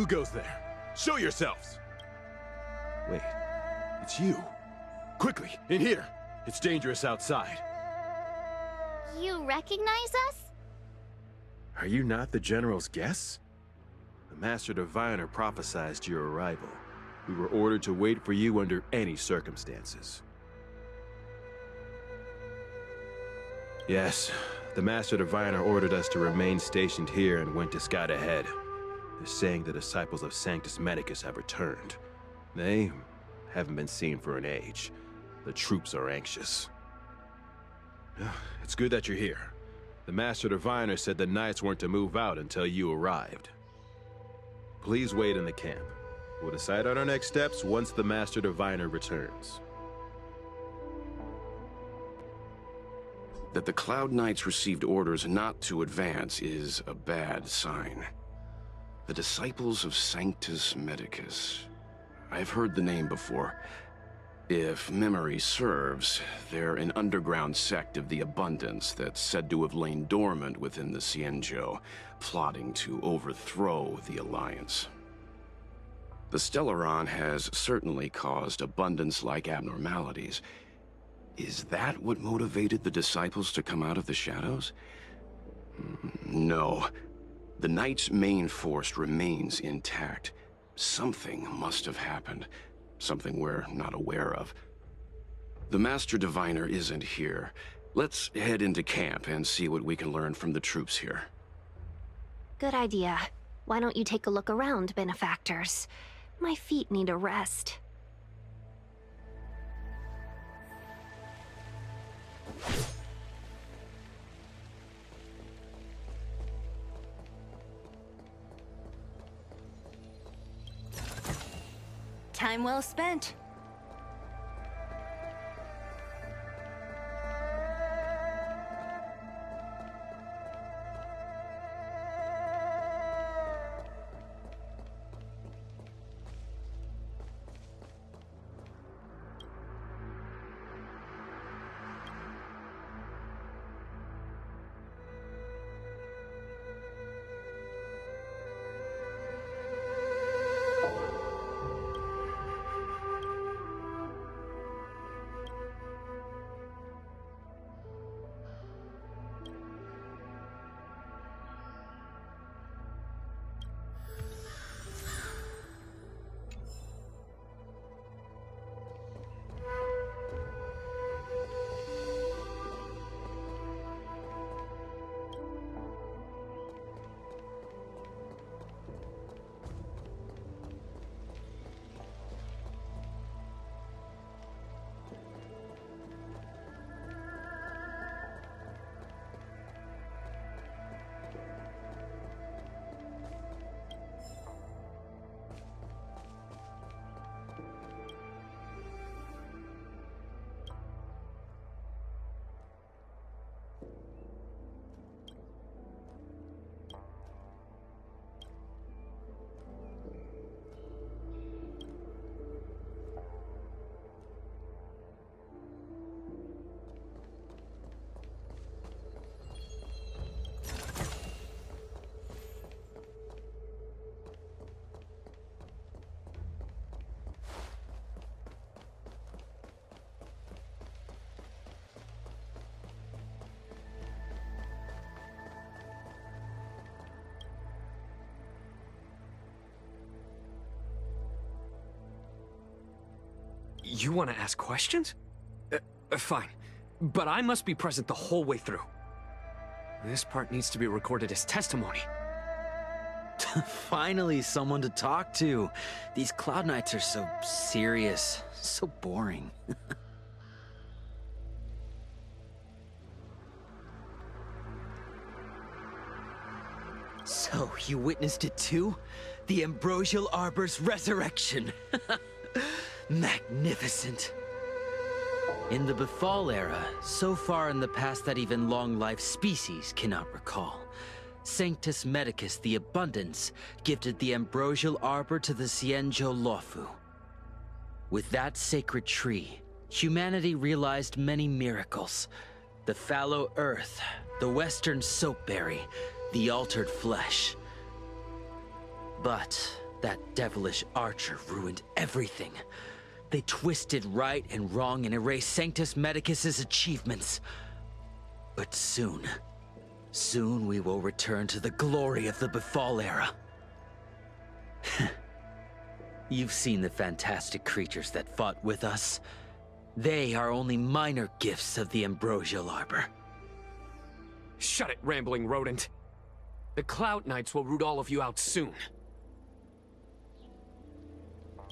goes there? Show yourselves! Wait, it's you. Quickly, in here. It's dangerous outside. You recognize us? Are you not the General's guests? The Master Diviner prophesied your arrival. We were ordered to wait for you under any circumstances. Yes, the Master Diviner ordered us to remain stationed here and went to scout ahead. They're saying the disciples of Sanctus Medicus have returned. They haven't been seen for an age. The troops are anxious. It's good that you're here. The Master Diviner said the Knights weren't to move out until you arrived. Please wait in the camp. We'll decide on our next steps once the Master Diviner returns. That the Cloud Knights received orders not to advance is a bad sign. The disciples of Sanctus Medicus. I've heard the name before. If memory serves, they're an underground sect of the Abundance that's said to have lain dormant within the Xianzhou, plotting to overthrow the Alliance. The Stellaron has certainly caused Abundance-like abnormalities. Is that what motivated the disciples to come out of the shadows? No. The Knight's main force remains intact. Something must have happened. Something we're not aware of. The Master Diviner isn't here. Let's head into camp and see what we can learn from the troops here. Good idea. Why don't you take a look around, benefactors? My feet need a rest. Time well spent. You want to ask questions? Fine. But I must be present the whole way through. This part needs to be recorded as testimony. Finally, someone to talk to. These Cloud Knights are so serious, so boring. So, you witnessed it too? The Ambrosial Arbor's resurrection! Magnificent! In the Bethal era, so far in the past that even long-lived species cannot recall, Sanctus Medicus the Abundance gifted the Ambrosial Arbor to the Xianzhou Luofu. With that sacred tree, humanity realized many miracles. The fallow earth, the western soapberry, the altered flesh. But That devilish archer ruined everything. They twisted right and wrong and erased Sanctus Medicus's achievements. But soon we will return to the glory of the Befall era. You've seen the fantastic creatures that fought with us. They are only minor gifts of the ambrosial arbor. Shut it, rambling rodent. The Cloud Knights will root all of you out soon.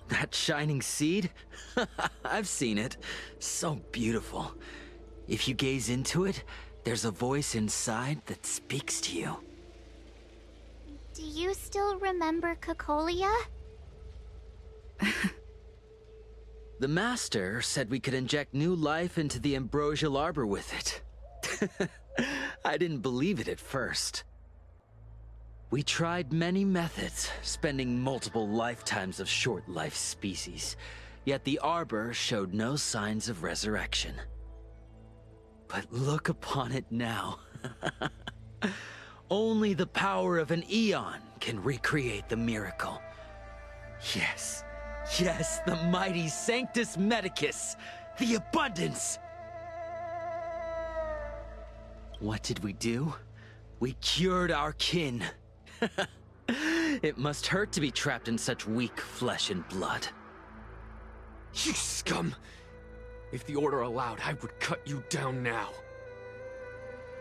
That shining seed? I've seen it. So beautiful. If you gaze into it, there's a voice inside that speaks to you. Do you still remember Cocolia? The Master said we could inject new life into the ambrosial arbor with it. I didn't believe it at first. We tried many methods, spending multiple lifetimes of short-life species, yet the arbor showed no signs of resurrection. But look upon it now. Only the power of an eon can recreate the miracle. Yes, the mighty Sanctus Medicus, the abundance! What did we do? We cured our kin. It must hurt to be trapped in such weak flesh and blood. You scum! If the Order allowed, I would cut you down now.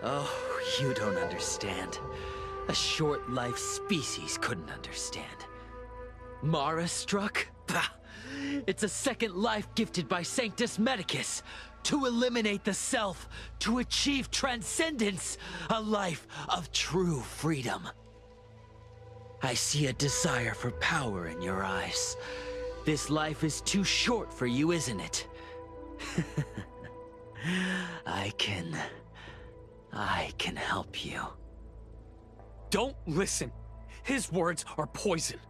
Oh, you don't understand. A short-life species couldn't understand. Mara struck? Bah! It's a second life gifted by Sanctus Medicus. To eliminate the self, to achieve transcendence, a life of true freedom. I see a desire for power in your eyes. This life is too short for you, isn't it? I can help you. Don't listen. His words are poison.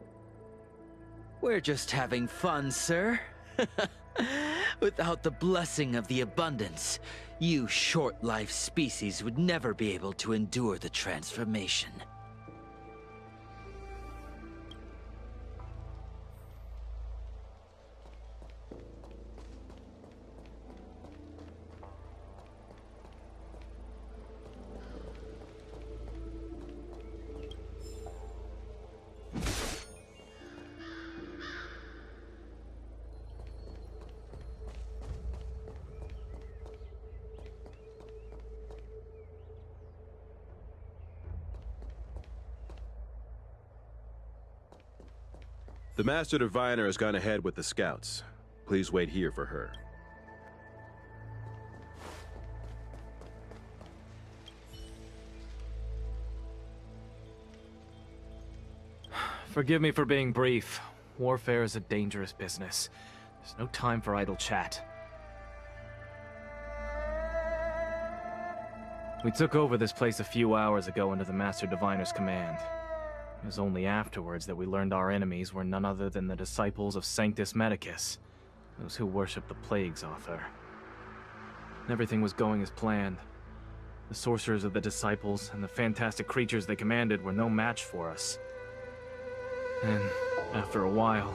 We're just having fun, sir. Without the blessing of the abundance, you short-life species would never be able to endure the transformation. The Master Diviner has gone ahead with the scouts. Please wait here for her. Forgive me for being brief. Warfare is a dangerous business. There's no time for idle chat. We took over this place a few hours ago under the Master Diviner's command. It was only afterwards that we learned our enemies were none other than the disciples of Sanctus Medicus, those who worship the Plague's author. Everything was going as planned. The sorcerers of the disciples and the fantastic creatures they commanded were no match for us. Then, after a while,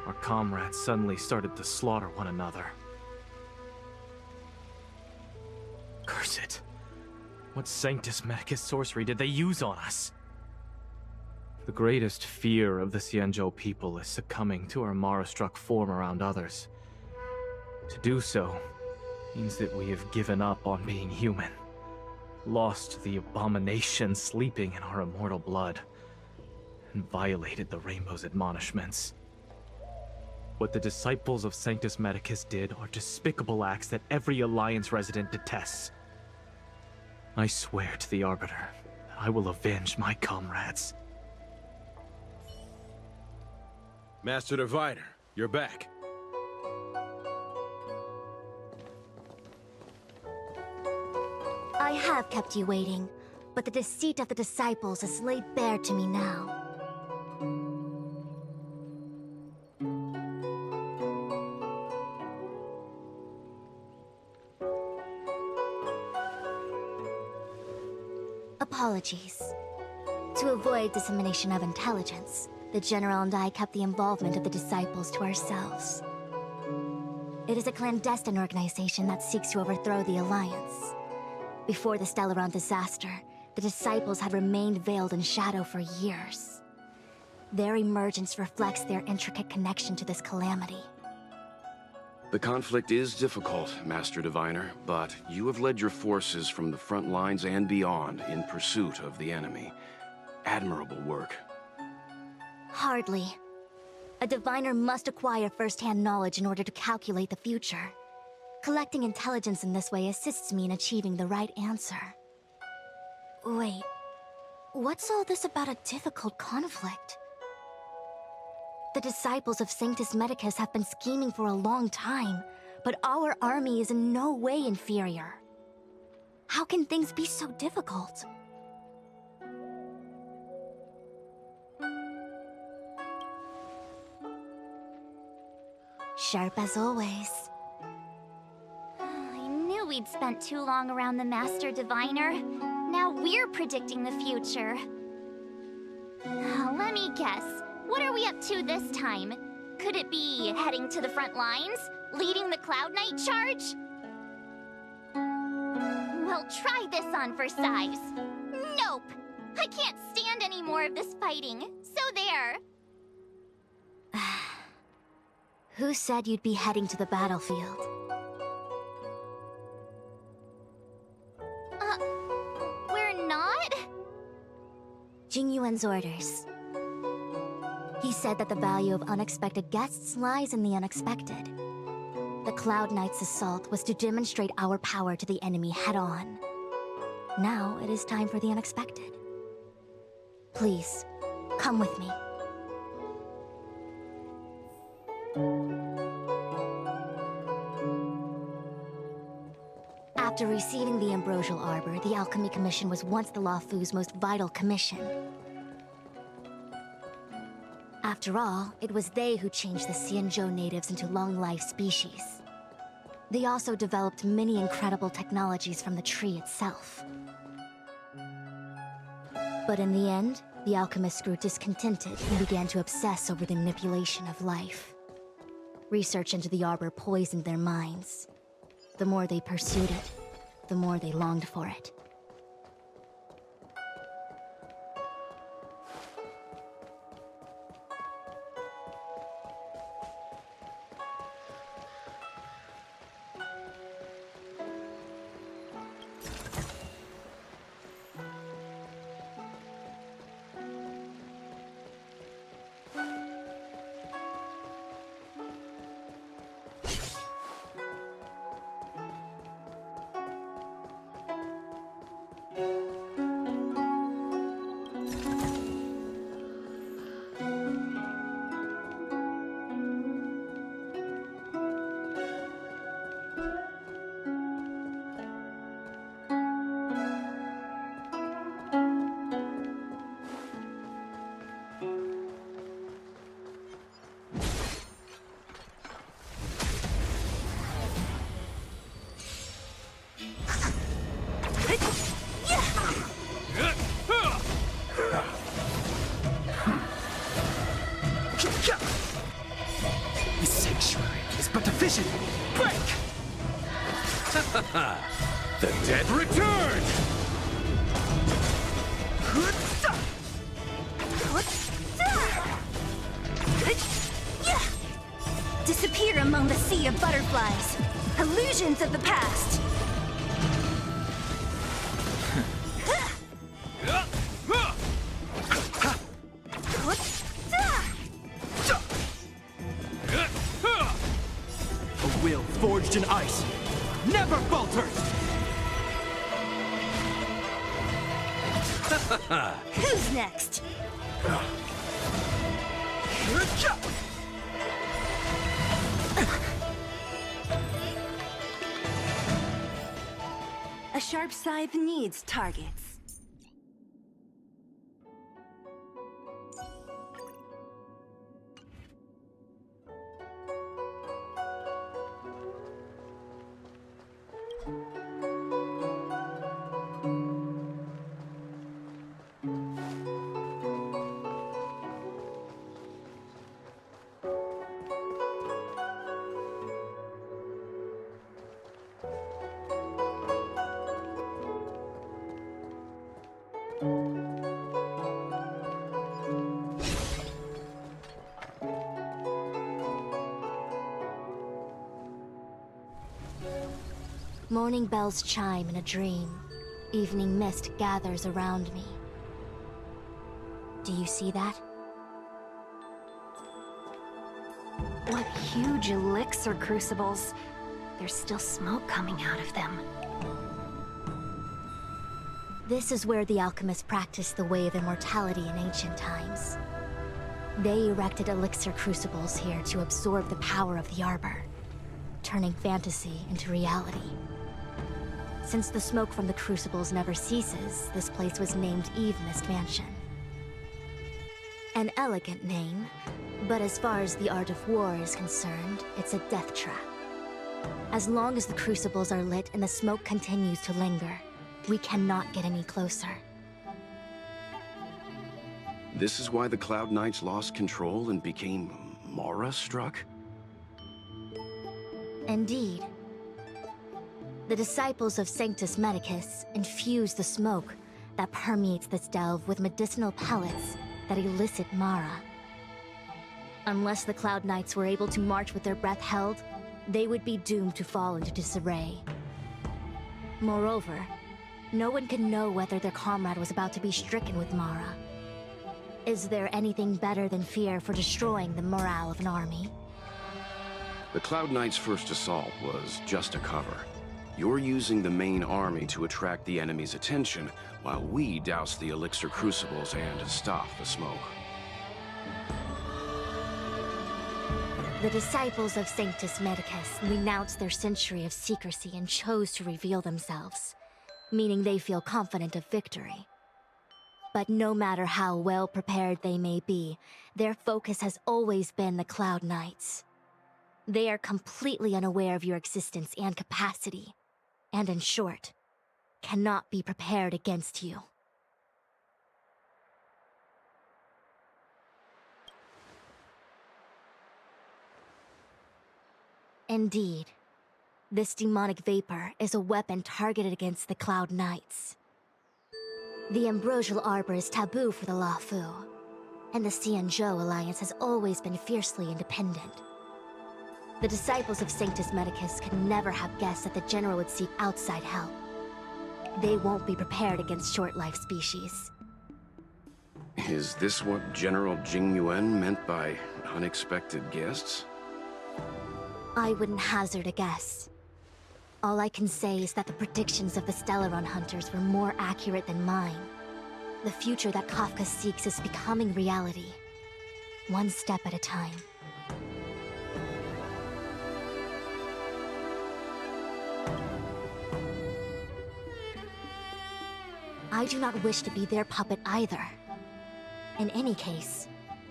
our comrades suddenly started to slaughter one another. Curse it! What Sanctus Medicus sorcery did they use on us? The greatest fear of the Xianzhou people is succumbing to our Mara-struck form around others. To do so means that we have given up on being human, lost the abomination sleeping in our immortal blood, and violated the Rainbow's admonishments. What the disciples of Sanctus Medicus did are despicable acts that every Alliance resident detests. I swear to the Arbiter that I will avenge my comrades. Master Diviner, you're back. I have kept you waiting, but the deceit of the disciples is laid bare to me now. Apologies. To avoid dissemination of intelligence, the General and I kept the involvement of the Disciples to ourselves. It is a clandestine organization that seeks to overthrow the Alliance. Before the Stellaron disaster, the Disciples had remained veiled in shadow for years. Their emergence reflects their intricate connection to this calamity. The conflict is difficult, Master Diviner, but you have led your forces from the front lines and beyond in pursuit of the enemy. Admirable work. Hardly. A diviner must acquire first-hand knowledge in order to calculate the future. Collecting intelligence in this way assists me in achieving the right answer. Wait, what's all this about a difficult conflict? The disciples of Sanctus Medicus have been scheming for a long time, but our army is in no way inferior. How can things be so difficult? Sharp as always. I knew we'd spent too long around the Master Diviner. Now we're predicting the future. Let me guess. What are we up to this time? Could it be heading to the front lines? Leading the Cloud Knight charge? Well, try this on for size. Nope! I can't stand any more of this fighting. So there. Who said you'd be heading to the battlefield? We're not? Jing Yuan's orders. He said that the value of unexpected guests lies in the unexpected. The Cloud Knight's assault was to demonstrate our power to the enemy head-on. Now it is time for the unexpected. Please, come with me. After receiving the Ambrosial Arbor, the Alchemy Commission was once the Luofu's most vital commission. After all, it was they who changed the Xianzhou natives into long-life species. They also developed many incredible technologies from the tree itself. But in the end, the alchemists grew discontented and began to obsess over the manipulation of life. Research into the Arbor poisoned their minds. The more they pursued it, the more they longed for it. The sanctuary is but a vision. Break! The dead return! Disappear among the sea of butterflies. Illusions of the past. A will forged in ice never falters! Who's next? A sharp scythe needs targets. Morning bells chime in a dream. Evening mist gathers around me. Do you see that? What huge elixir crucibles. There's still smoke coming out of them. This is where the alchemists practiced the way of immortality in ancient times. They erected elixir crucibles here to absorb the power of the arbor, turning fantasy into reality. Since the smoke from the crucibles never ceases, this place was named Eve Mist Mansion. An elegant name, but as far as the art of war is concerned, it's a death trap. As long as the crucibles are lit and the smoke continues to linger, we cannot get any closer. This is why the Cloud Knights lost control and became Mara-struck? Indeed. The disciples of Sanctus Medicus infuse the smoke that permeates this delve with medicinal pellets that elicit Mara. Unless the Cloud Knights were able to march with their breath held, they would be doomed to fall into disarray. Moreover, no one could know whether their comrade was about to be stricken with Mara. Is there anything better than fear for destroying the morale of an army? The Cloud Knights' first assault was just a cover. You're using the main army to attract the enemy's attention, while we douse the elixir crucibles and stop the smoke. The disciples of Sanctus Medicus renounced their century of secrecy and chose to reveal themselves, meaning they feel confident of victory. But no matter how well prepared they may be, their focus has always been the Cloud Knights. They are completely unaware of your existence and capacity, and in short, cannot be prepared against you. Indeed, this demonic vapor is a weapon targeted against the Cloud Knights. The ambrosial arbor is taboo for the Luofu, and the Xianzhou alliance has always been fiercely independent. The disciples of Sanctus Medicus could never have guessed that the General would seek outside help. They won't be prepared against short-life species. Is this what General Jing Yuan meant by unexpected guests? I wouldn't hazard a guess. All I can say is that the predictions of the Stellaron hunters were more accurate than mine. The future that Kafka seeks is becoming reality, one step at a time. I do not wish to be their puppet either. In any case,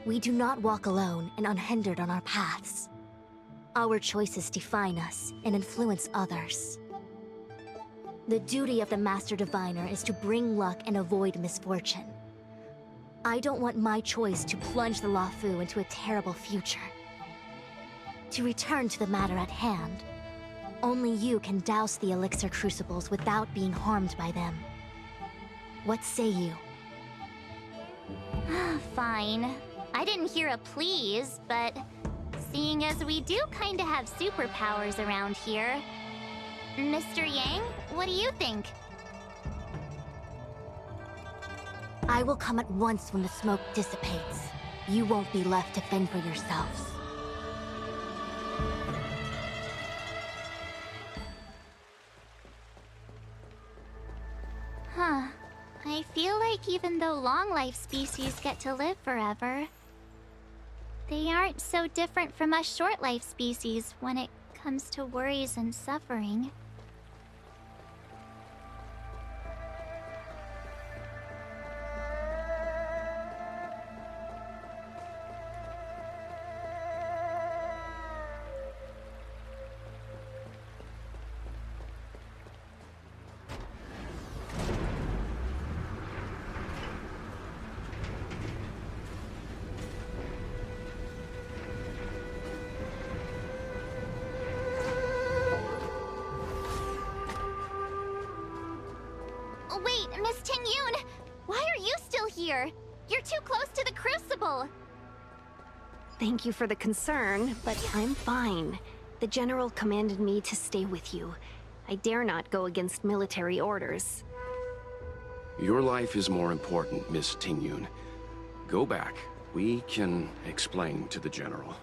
we do not walk alone and unhindered on our paths. Our choices define us and influence others. The duty of the Master Diviner is to bring luck and avoid misfortune. I don't want my choice to plunge the Luofu into a terrible future. To return to the matter at hand, only you can douse the elixir crucibles without being harmed by them. What say you? Fine. I didn't hear a please, but seeing as we do kinda have superpowers around here, Mr. Yang, what do you think? I will come at once when the smoke dissipates. You won't be left to fend for yourselves. Huh. I feel like even though long-life species get to live forever, they aren't so different from us short-life species when it comes to worries and suffering. here. You're too close to the Crucible. Thank you for the concern, but I'm fine. The General commanded me to stay with you. I dare not go against military orders. Your life is more important, Miss Tingyun. Go back. We can explain to the General.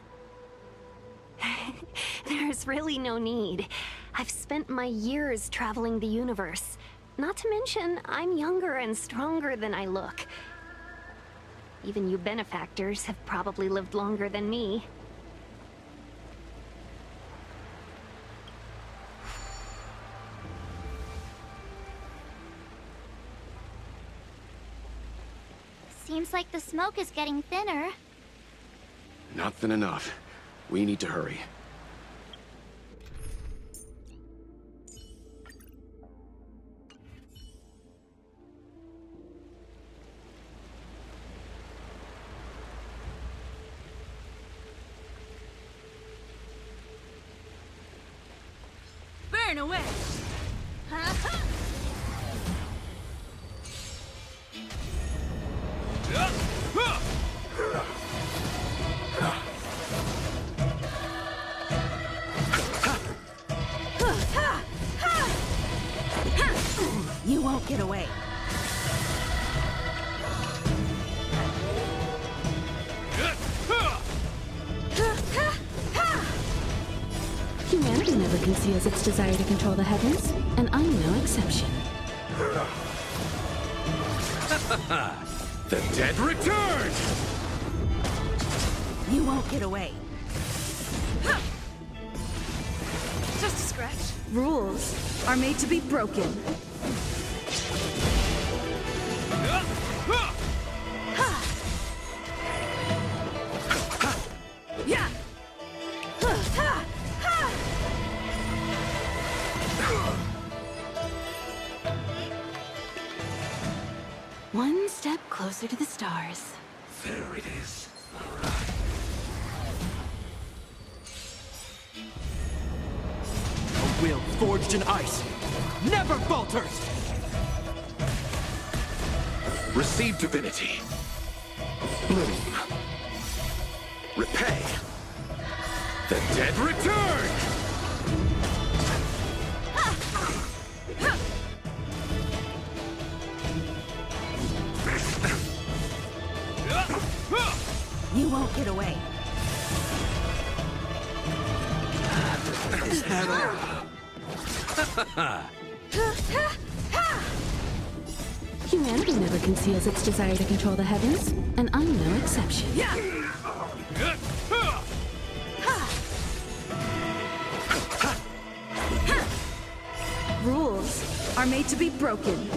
There's really no need. I've spent my years traveling the universe. Not to mention, I'm younger and stronger than I look. Even you benefactors have probably lived longer than me. Seems like the smoke is getting thinner. Not thin enough. We need to hurry. Burn away! You won't get away. Humanity never conceals its desire to control the heavens, and I'm no exception. The dead return! You won't get away. Just a scratch. Rules are made to be broken. Yeah. One step closer to the stars. There it is. A will forged in ice never falters! Receive divinity. Bloom. Repay. The dead return! You won't get away. Is that all? Humanity never conceals its desire to control the heavens, and I'm no exception. Yeah. Rules are made to be broken.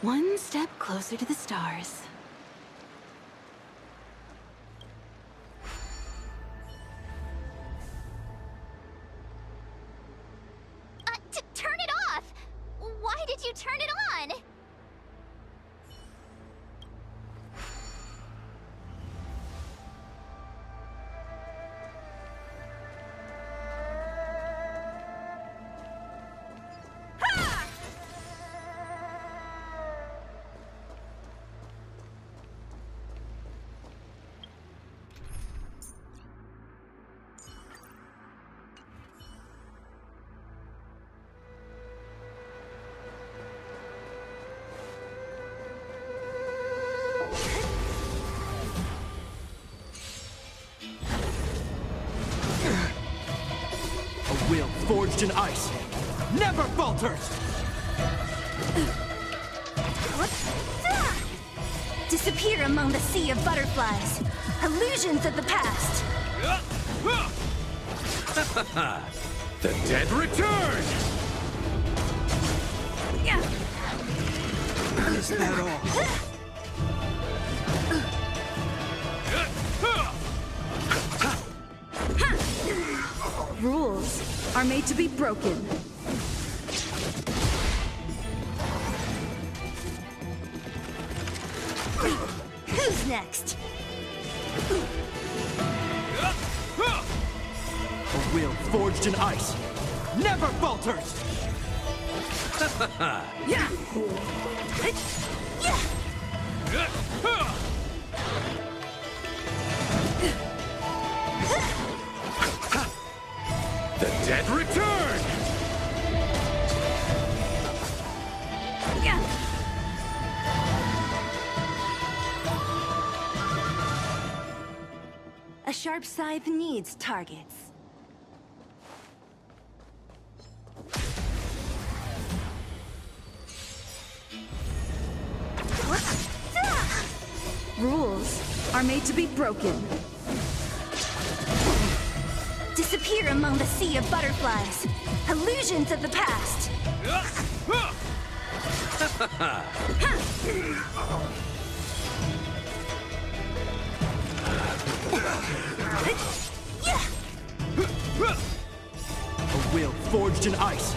One step closer to the stars. Turn it off! Why did you turn it on? A will forged in ice never falters! Disappear among the sea of butterflies. Illusions of the past. The dead return! Is that all? Rules are made to be broken. Who's next? A will forged in ice never falters! Yeah. The dead return! A sharp scythe needs targets. Rules are made to be broken. Disappear among the sea of butterflies. Illusions of the past. A will forged in ice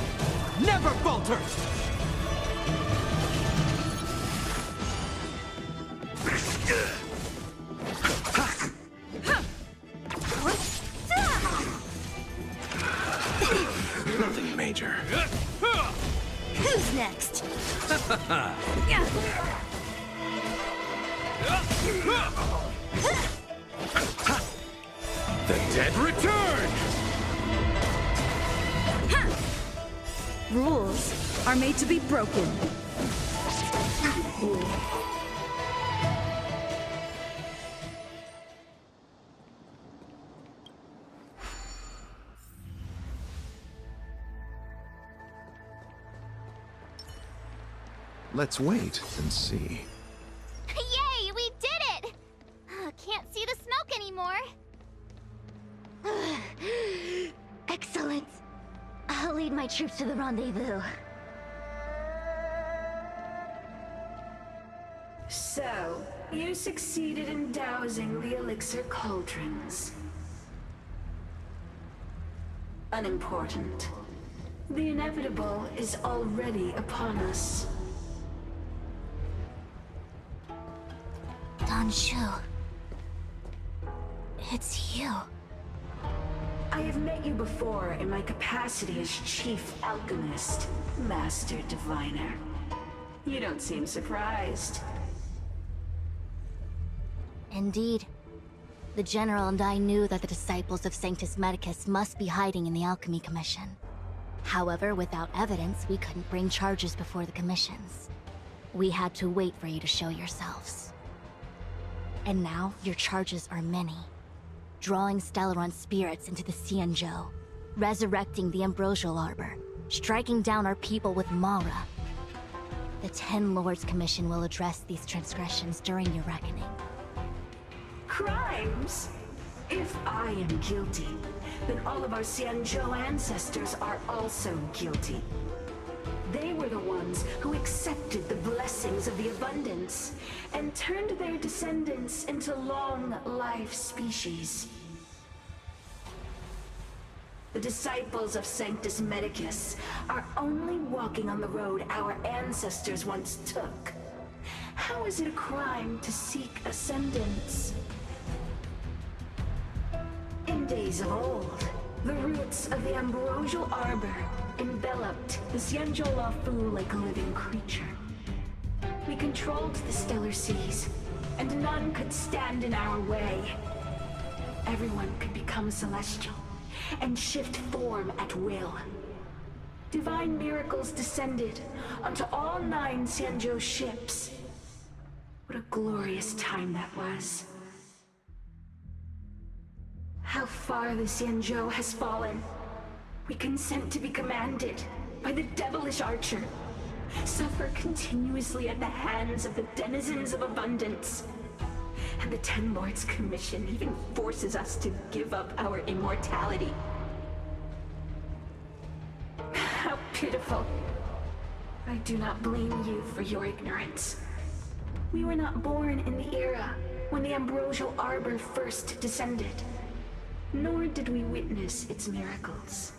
never falters! Nothing major. Who's next? The dead return! Rules are made to be broken. Let's wait and see. Yay, we did it! Can't see the smoke anymore. Excellent. I'll lead my troops to the rendezvous. So, you succeeded in dousing the elixir cauldrons. Unimportant. The inevitable is already upon us. Danshu. It's you. I have met you before in my capacity as Chief Alchemist, Master Diviner. You don't seem surprised. Indeed. The General and I knew that the disciples of Sanctus Medicus must be hiding in the Alchemy Commission. However, without evidence, we couldn't bring charges before the commissions. We had to wait for you to show yourselves. And now, your charges are many. Drawing Stellaron spirits into the Xianzhou, resurrecting the Ambrosial Arbor, striking down our people with Mara. The Ten Lords Commission will address these transgressions during your reckoning. Crimes? If I am guilty, then all of our Xianzhou ancestors are also guilty. They were the ones who accepted the blessings of the abundance and turned their descendants into long-life species. The disciples of Sanctus Medicus are only walking on the road our ancestors once took. How is it a crime to seek ascendance? In days of old, the roots of the Ambrosial Arbor enveloped the Xianzhou Lafu like a living creature. We controlled the stellar seas, and none could stand in our way. Everyone could become celestial, and shift form at will. Divine miracles descended onto all 9 Xianzhou ships. What a glorious time that was. How far the Xianzhou has fallen. We consent to be commanded by the devilish archer. Suffer continuously at the hands of the denizens of abundance. And the Ten Lords Commission even forces us to give up our immortality. How pitiful. I do not blame you for your ignorance. We were not born in the era when the Ambrosial Arbor first descended, nor did we witness its miracles.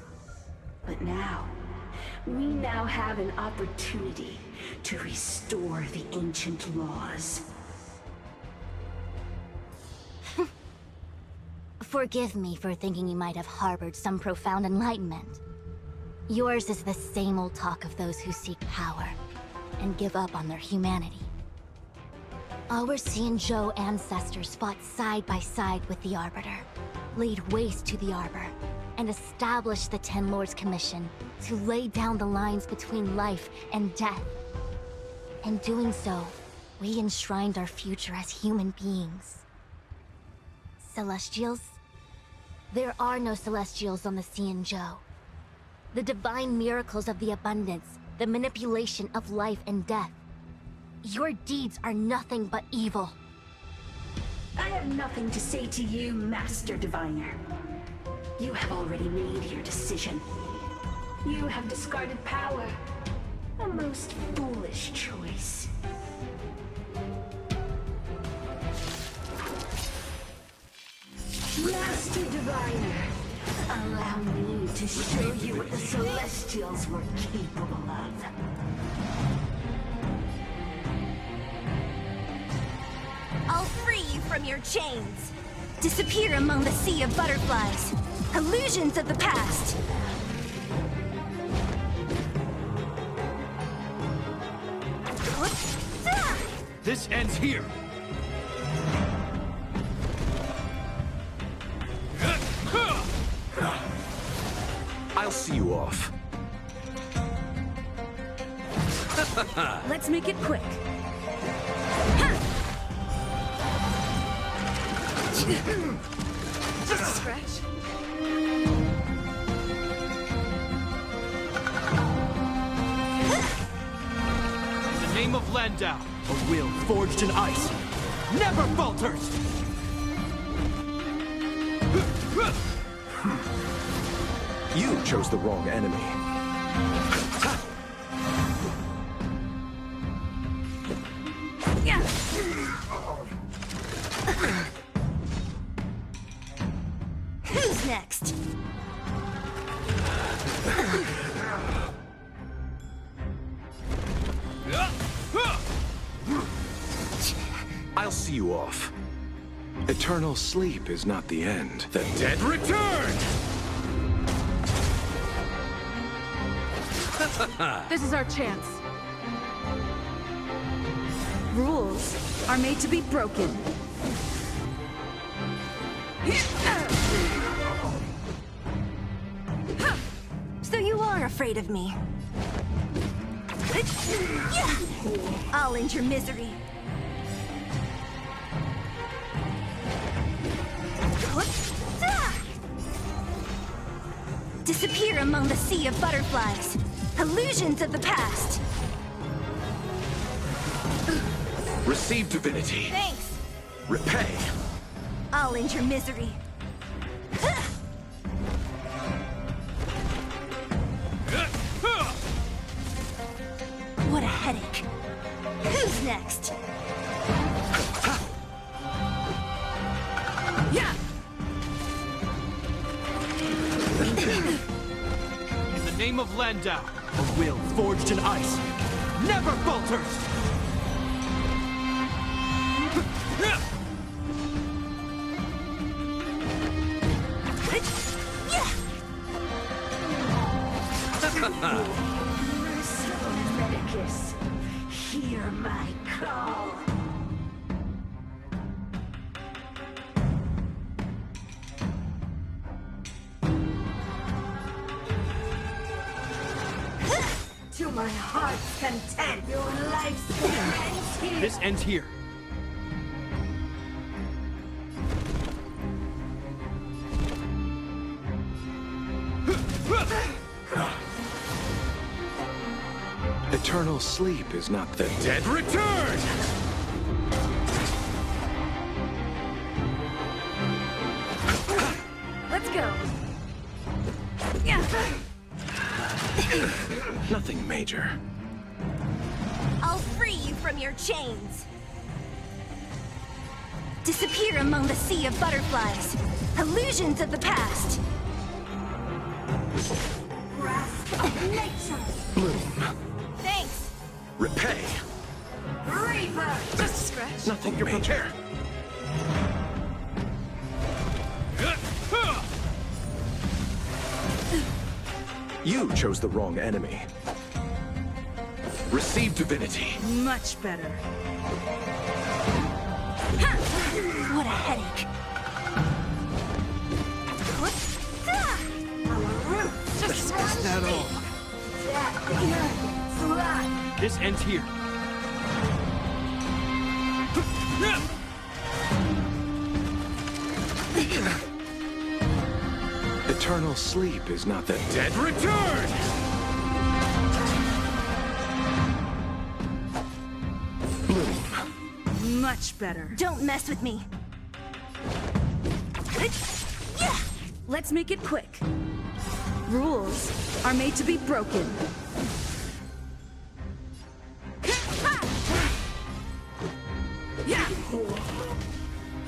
But now, we now have an opportunity to restore the ancient laws. Forgive me for thinking you might have harbored some profound enlightenment. Yours is the same old talk of those who seek power and give up on their humanity. Our Xianzhou ancestors fought side by side with the Arbiter, laid waste to the Arbor, and established the Ten Lords Commission to lay down the lines between life and death. In doing so, we enshrined our future as human beings. Celestials? There are no Celestials on the Xianzhou. The divine miracles of the abundance, the manipulation of life and death. Your deeds are nothing but evil. I have nothing to say to you, Master Diviner. You have already made your decision. You have discarded power. A most foolish choice. Master Diviner, allow me to show you what the Celestials were capable of. I'll free you from your chains. Disappear among the sea of butterflies. Illusions of the past. This ends here. I'll see you off. Let's make it quick. Just a scratch. In the name of Landau, a will forged in ice never falters! You chose the wrong enemy. Who's next? I'll see you off. Eternal sleep is not the end. The dead return! This is our chance. Rules are made to be broken. So you are afraid of me. I'll end your misery. Disappear among the sea of butterflies. Illusions of the past. Receive divinity. Thanks. Repay. I'll end your misery. What a headache. Who's next? Yeah. In the name of Landau, a will forged in ice never falters! Merciful Medicus, hear my call. To my heart's content, your lifespan ends here. This ends here. Eternal sleep is not the Dead return! Let's go. Nothing major. I'll free you from your chains. Disappear among the sea of butterflies. Illusions of the past. Grasp of nature. Bloom. Thanks. Repay. Reaper. Just a scratch. Nothing major. You chose the wrong enemy. Receive divinity. Much better. What a headache. Is that all? This ends here. Eternal sleep is not the dead Return! bloom. Much better. Don't mess with me. Let's make it quick. Rules are made to be broken.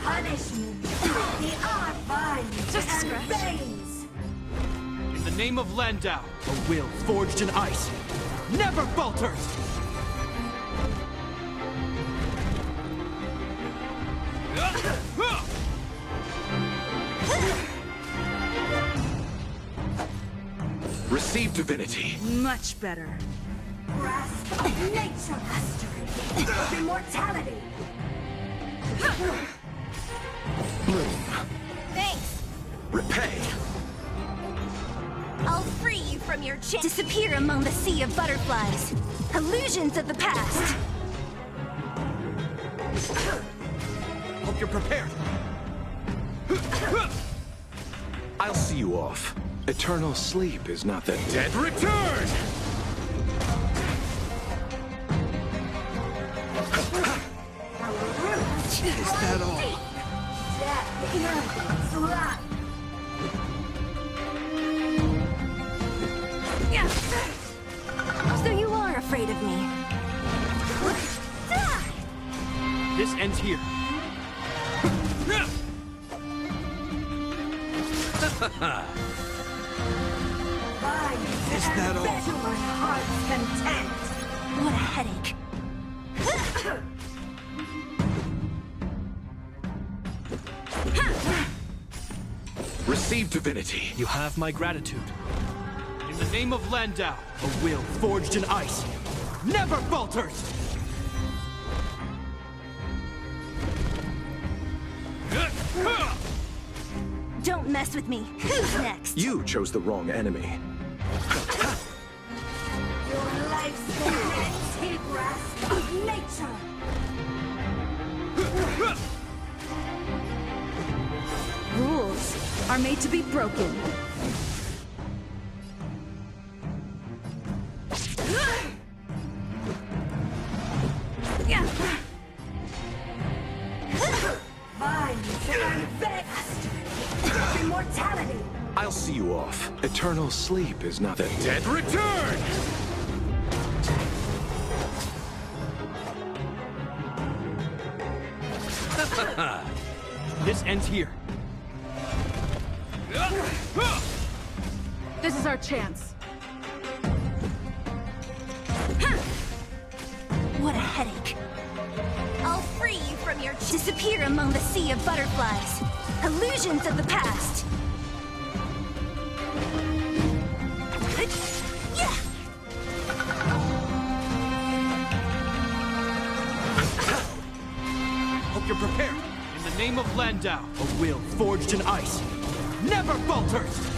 Punishment. The art binds and veins. In the name of Landau, a will forged in ice never falters! Receive divinity. Much better. Grasp of nature mastery. Of immortality. Bloom. Thanks. Repay. I'll free you from your chains. Disappear among the sea of butterflies. Illusions of the past. Hope you're prepared. I'll see you off. Eternal sleep is not the dead Return! Is that all? So you are afraid of me. This ends here. Is that all? My heart's content. What a headache. Receive divinity. You have my gratitude. In the name of Landau, a will forged in ice never falters! Don't mess with me. Who's next? You chose the wrong enemy. Your life's the grasp of nature. Rules are made to be broken. Binds and veins. Of immortality. I'll see you off. Eternal sleep is not the dead Return! This ends here. This is our chance. What a headache. I'll free you from your disappear among the sea of butterflies. Illusions of the past. Hope you're prepared. In the name of Landau, a will forged in ice never falters!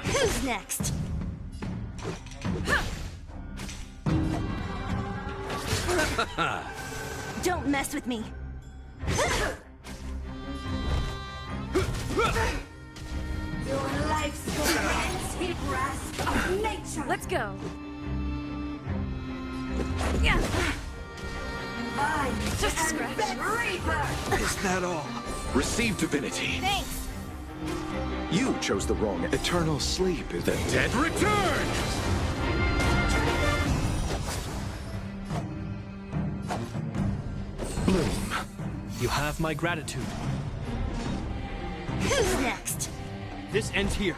Who's next? Don't mess with me. Your life's the grasp of nature. Let's go. Binds Just a and scratch. rebirth. Is that all? Receive divinity. Thanks. You chose the wrong. Eternal sleep is the dead Return! bloom. You have my gratitude. Who's next? This ends here.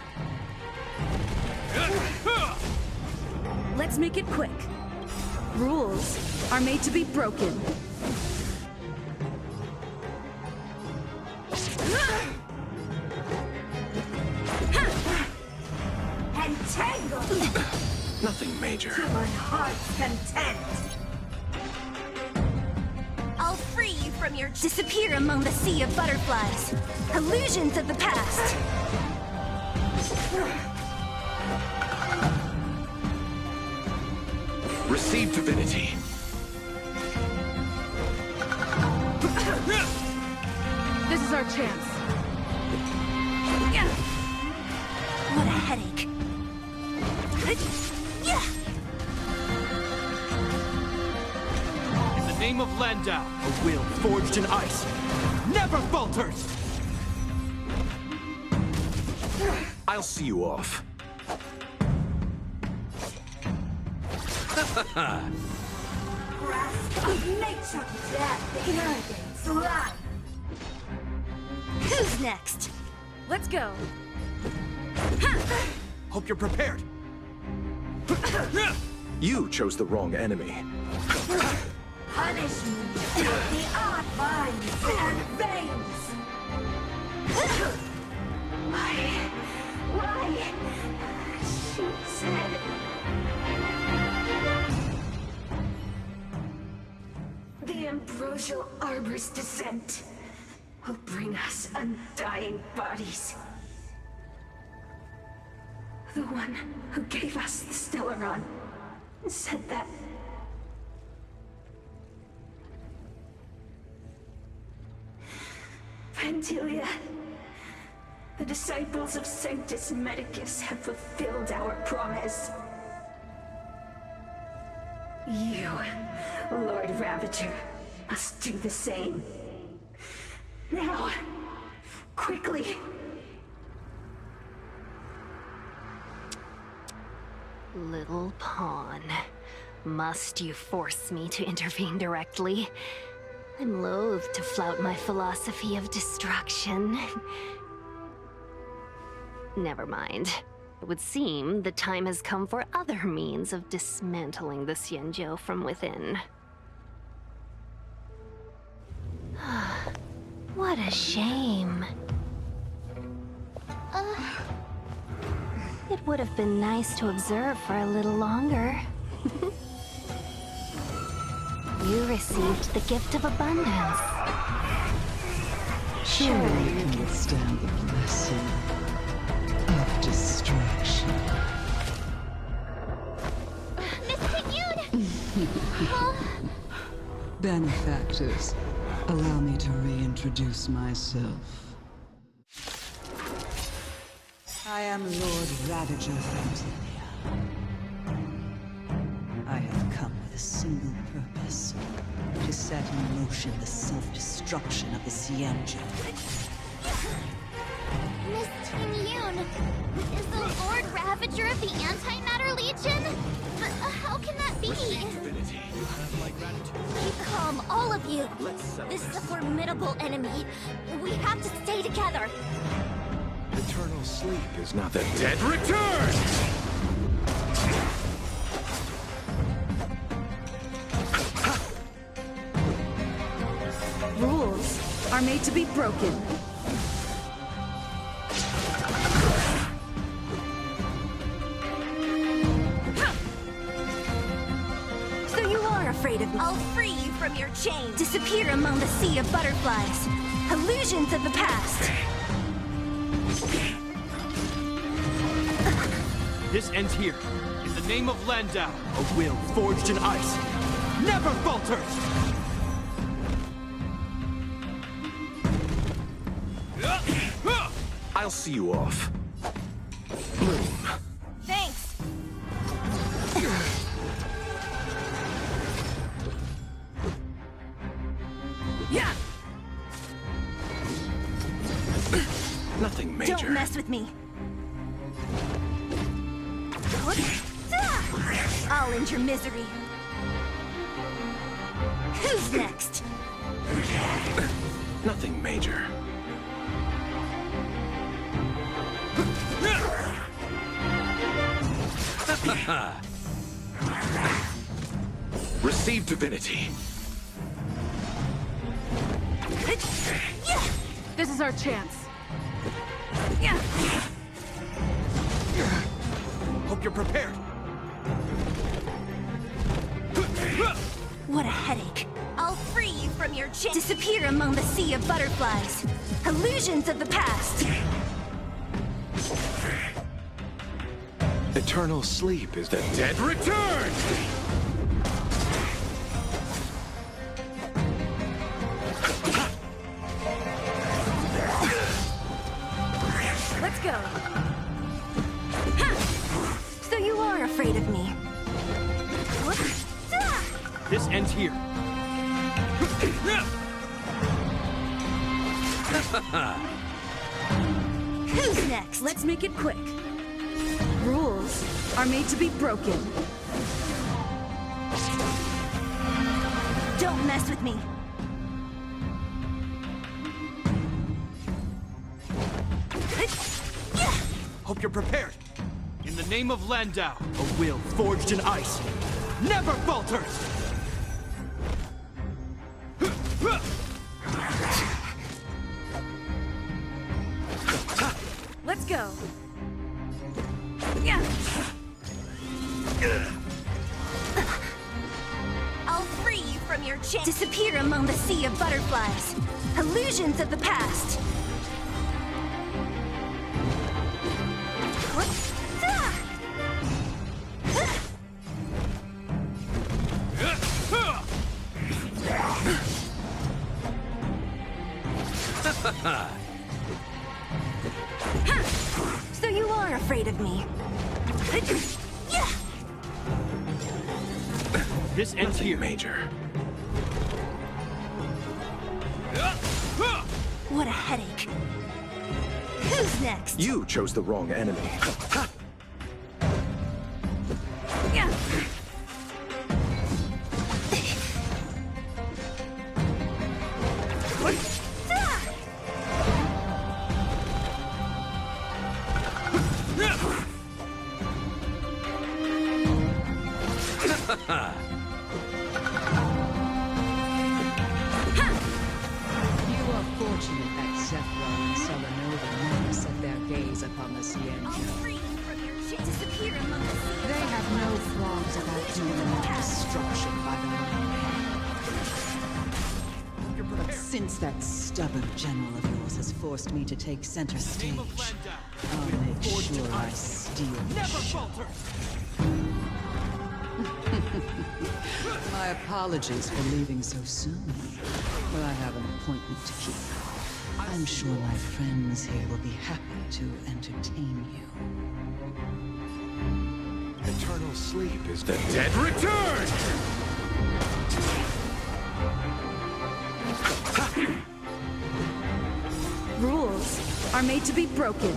Let's make it quick. Rules are made to be broken. Entangled! Nothing major. To my heart's content! I'll free you from your... Disappear among the sea of butterflies. Illusions of the past. Receive divinity. This is our chance. What a headache. In the name of Landau, a will forged in ice never falters! I'll see you off. Grasp of nature, death, arrogance, life. Who's next? Let's go. Hope you're prepared. You chose the wrong enemy. Punishment, the odd vines and veins. Why? She said... The ambrosial arbor's descent will bring us undying bodies. The one who gave us the Stellaron said that. Vantilia, the disciples of Sanctus Medicus have fulfilled our promise. You, Lord Ravager, must do the same. Now, quickly. Little pawn. Must you force me to intervene directly? I'm loath to flout my philosophy of destruction. Never mind. It would seem the time has come for other means of dismantling the Xianzhou from within. What a shame. It would have been nice to observe for a little longer. You received the gift of abundance. Surely you can withstand the blessing of distraction. Miss Pignoud! Benefactors, allow me to reintroduce myself. I am Lord Ravager Vantilia. I have come with a single purpose. To set in motion the self-destruction of the Xianzhou. Miss Ting-Yun, is the Lord Ravager of the Antimatter Legion? But how can that be? Keep calm, all of you. This is a formidable enemy. We have to stay together. Eternal sleep is not the Dead return! Rules are made to be broken. So you are afraid of me. I'll free you from your chains. Disappear among the sea of butterflies. Illusions of the past. This ends here. In the name of Landau, a will forged in ice never falters! I'll see you off. Bloom. Thanks. Yeah. Nothing major. Don't mess with me. I'll end your misery. Who's next? Nothing major. Receive divinity. This is our chance. Hope you're prepared. What a headache. I'll free you from your chains. Disappear among the sea of butterflies. Illusions of the past. Eternal sleep is the dead return! Let's go. So you are afraid of me. This ends here. Who's next? Let's make it quick. Rules are made to be broken. Don't mess with me. Hope you're prepared. In the name of Landau, a will forged in ice never falters! Let's go. I'll free you from your chains. Disappear among the sea of butterflies. Illusions of the past. So you are afraid of me. This ends here. Major. What a headache. Who's next? You chose the wrong enemy. Since that stubborn general of yours has forced me to take center stage, I'll make sure I steal the show. My apologies for leaving so soon, but I have an appointment to keep. I'm sure my friends here will be happy to entertain you. Eternal sleep is the dead return! Rules are made to be broken.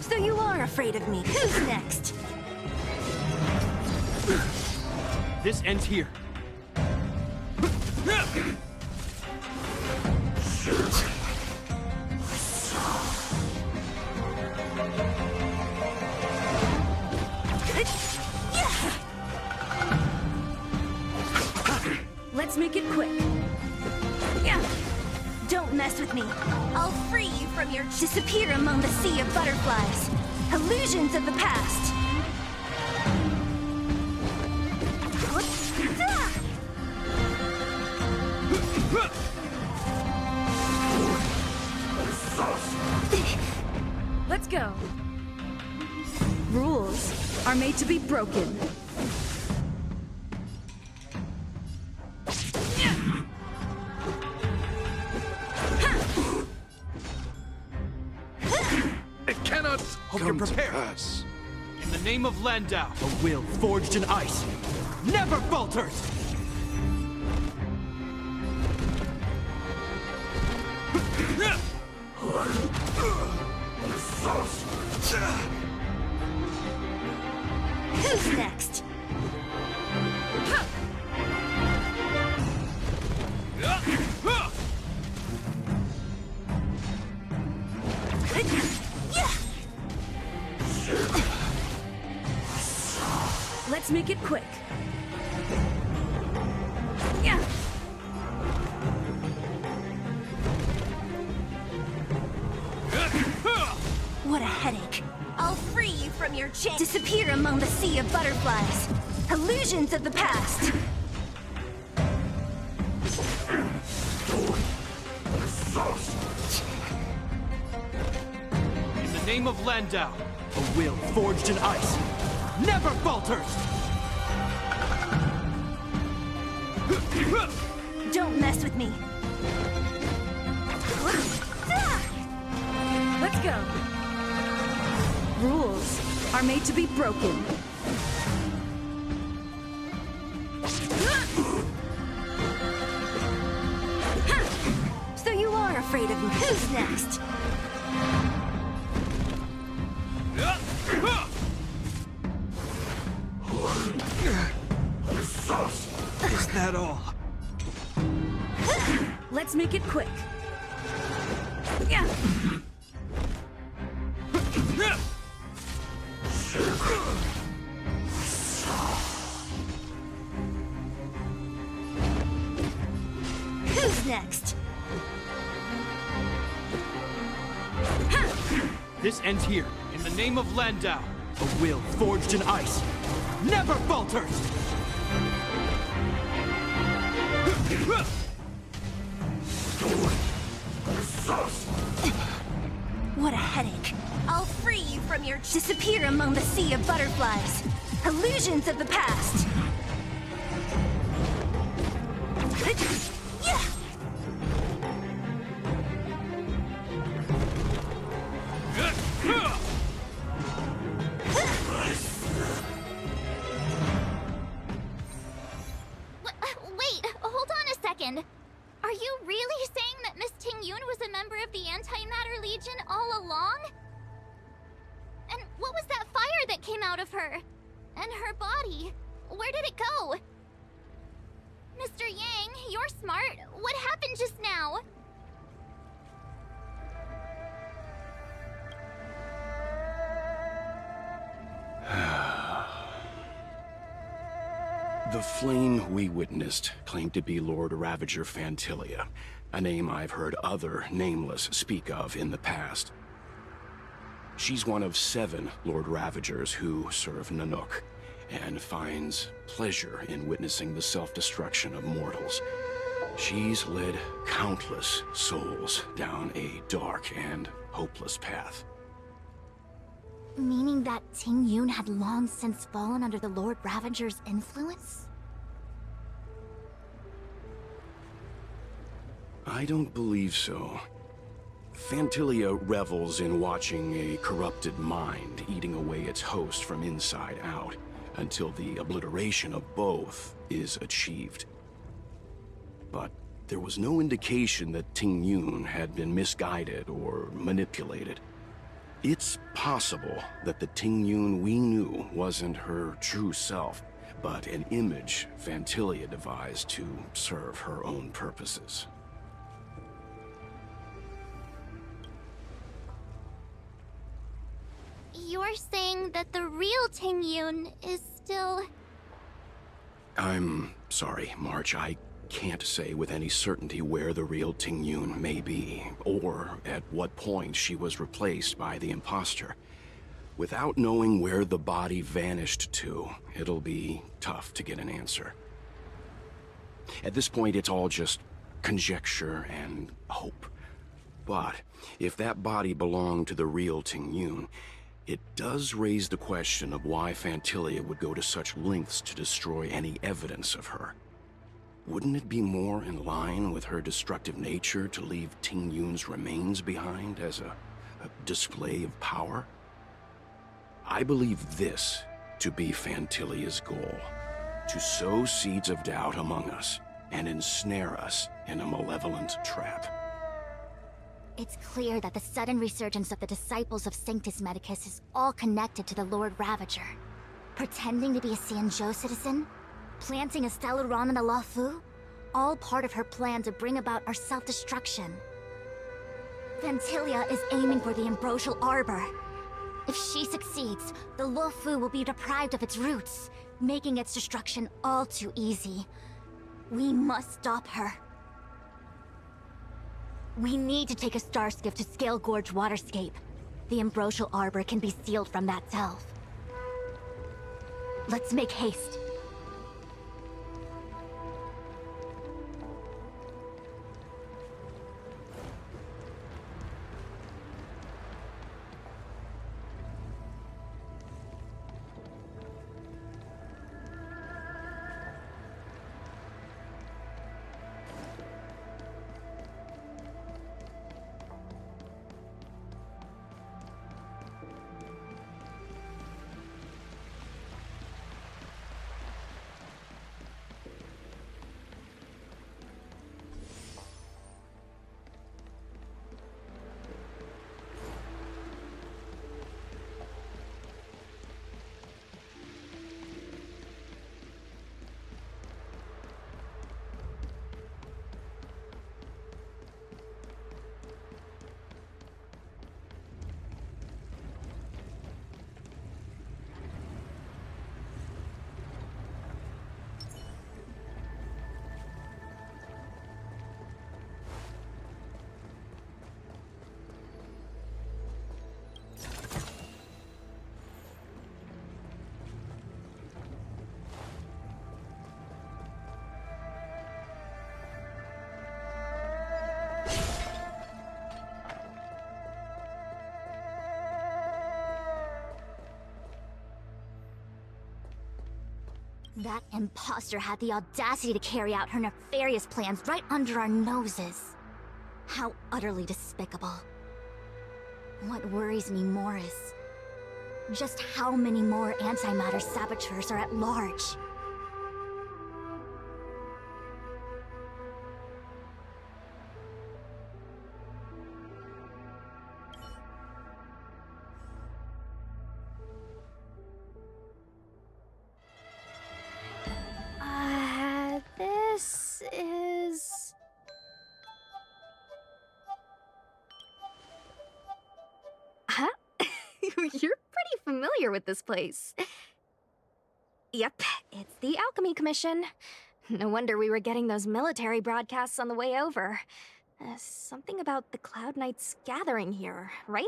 So you are afraid of me. Who's next? This ends here. Let's make it quick. Don't mess with me. I'll free you from your... Disappear among the sea of butterflies. Illusions of the past. Let's go. Rules are made to be broken. Hope you're prepared. In the name of Landau, a will forged in ice never falters! Who's next? Let's make it quick. Yeah. What a headache. I'll free you from your chain. Disappear among the sea of butterflies. Illusions of the past. In the name of Landau, a will forged in ice never falters! Don't mess with me. Let's go. Rules are made to be broken. So you are afraid of me. Who's next? Is that all? Let's make it quick. Yeah. Who's next? This ends here. In the name of Landau, a will forged in ice never falters! What a headache. I'll free you from your... Disappear among the sea of butterflies. Illusions of the past. Wait, hold on a second. Are you really saying that Miss Ting-Yun was a member of the Antimatter Legion all along? And what was that fire that came out of her? And her body? Where did it go? Mr. Yang, you're smart. What happened just now? The flame we witnessed claimed to be Lord Ravager Fantilia, a name I've heard other Nameless speak of in the past. She's one of 7 Lord Ravagers who serve Nanook, and finds pleasure in witnessing the self-destruction of mortals. She's led countless souls down a dark and hopeless path. Meaning that Ting-Yun had long since fallen under the Lord Ravager's influence? I don't believe so. Fantilia revels in watching a corrupted mind eating away its host from inside out, until the obliteration of both is achieved. But there was no indication that Ting-Yun had been misguided or manipulated. It's possible that the Ting-Yun we knew wasn't her true self, but an image Fantilia devised to serve her own purposes. You're saying that the real Ting-Yun is still... I'm sorry, March. I can't say with any certainty where the real Ting-Yun may be, or at what point she was replaced by the imposter. Without knowing where the body vanished to, it'll be tough to get an answer. At this point, it's all just conjecture and hope. But if that body belonged to the real Ting-Yun, it does raise the question of why Fantilia would go to such lengths to destroy any evidence of her. Wouldn't it be more in line with her destructive nature to leave Ting-Yun's remains behind as a display of power? I believe this to be Fantilia's goal: to sow seeds of doubt among us and ensnare us in a malevolent trap. It's clear that the sudden resurgence of the disciples of Sanctus Medicus is all connected to the Lord Ravager. Pretending to be a Xianzhou citizen? Planting a Stellaron in the Luofu? All part of her plan to bring about our self-destruction. Ventilia is aiming for the Ambrosial Arbor. If she succeeds, the Luofu will be deprived of its roots, making its destruction all too easy. We must stop her. We need to take a star skiff to Scale Gorge Waterscape. The Ambrosial Arbor can be sealed from that delve. Let's make haste. That imposter had the audacity to carry out her nefarious plans right under our noses. How utterly despicable. What worries me more is just how many more antimatter saboteurs are at large. This is... Huh? You're pretty familiar with this place. Yep, it's the Alchemy Commission. No wonder we were getting those military broadcasts on the way over. Something about the Cloud Knights gathering here, right?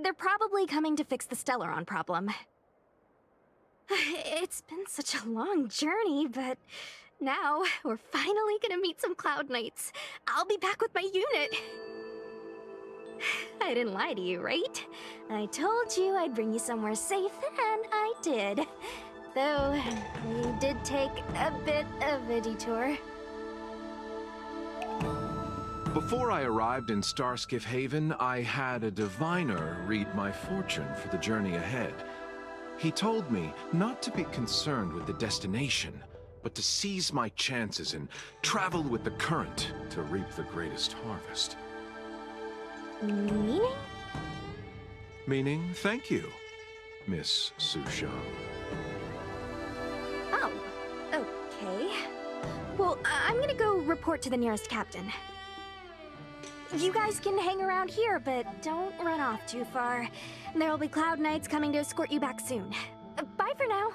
They're probably coming to fix the Stellaron problem. It's been such a long journey, but now we're finally gonna meet some Cloud Knights. I'll be back with my unit. I didn't lie to you, right? I told you I'd bring you somewhere safe, and I did. Though, we did take a bit of a detour. Before I arrived in Starskiff Haven, I had a diviner read my fortune for the journey ahead. He told me not to be concerned with the destination, but to seize my chances and travel with the current to reap the greatest harvest. Meaning? Meaning, thank you, Miss Susha. Oh, okay. Well, I'm gonna go report to the nearest captain. You guys can hang around here, but don't run off too far. There'll be Cloud Knights coming to escort you back soon. Bye for now.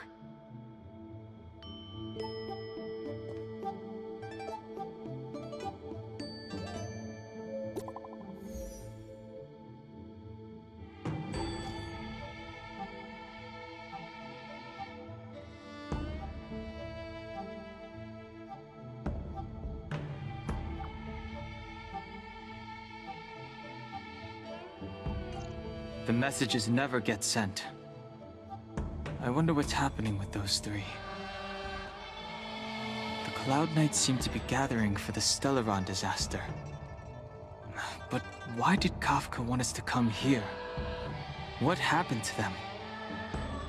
The messages never get sent. I wonder what's happening with those three. The Cloud Knights seem to be gathering for the Stellaron disaster. But why did Kafka want us to come here? What happened to them?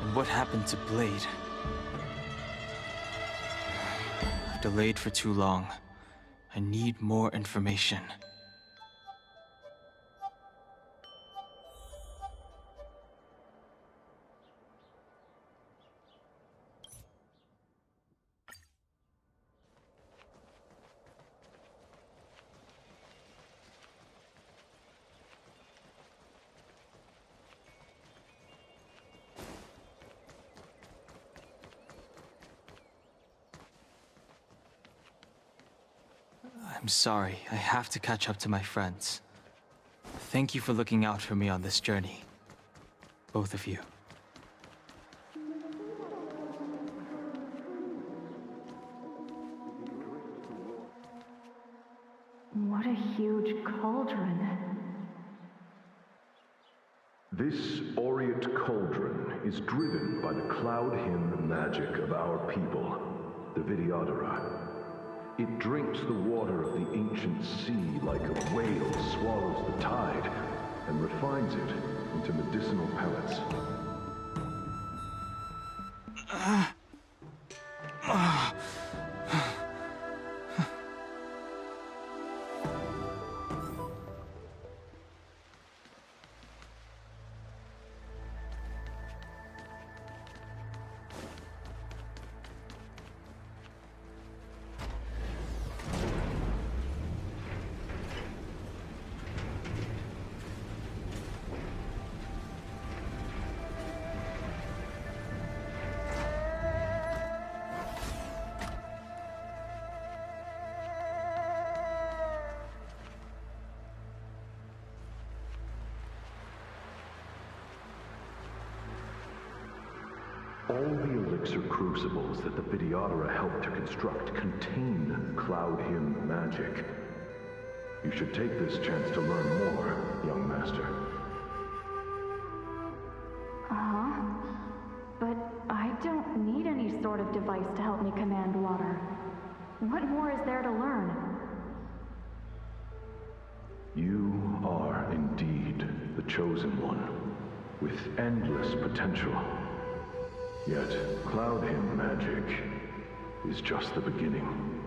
And what happened to Blade? I've delayed for too long. I need more information. I'm sorry. I have to catch up to my friends. Thank you for looking out for me on this journey. Both of you. What a huge cauldron. This aureate cauldron is driven by the cloud hymn magic of our people, the Vidyadhara. It drinks the water of the ancient sea like a whale swallows the tide, and refines it into medicinal pellets. All the elixir crucibles that the Vidyadhara helped to construct contain cloud hymn magic. You should take this chance to learn more, young master. Uh-huh. But I don't need any sort of device to help me command water. What more is there to learn? You are indeed the chosen one, with endless potential. Yet, cloud hymn magic is just the beginning.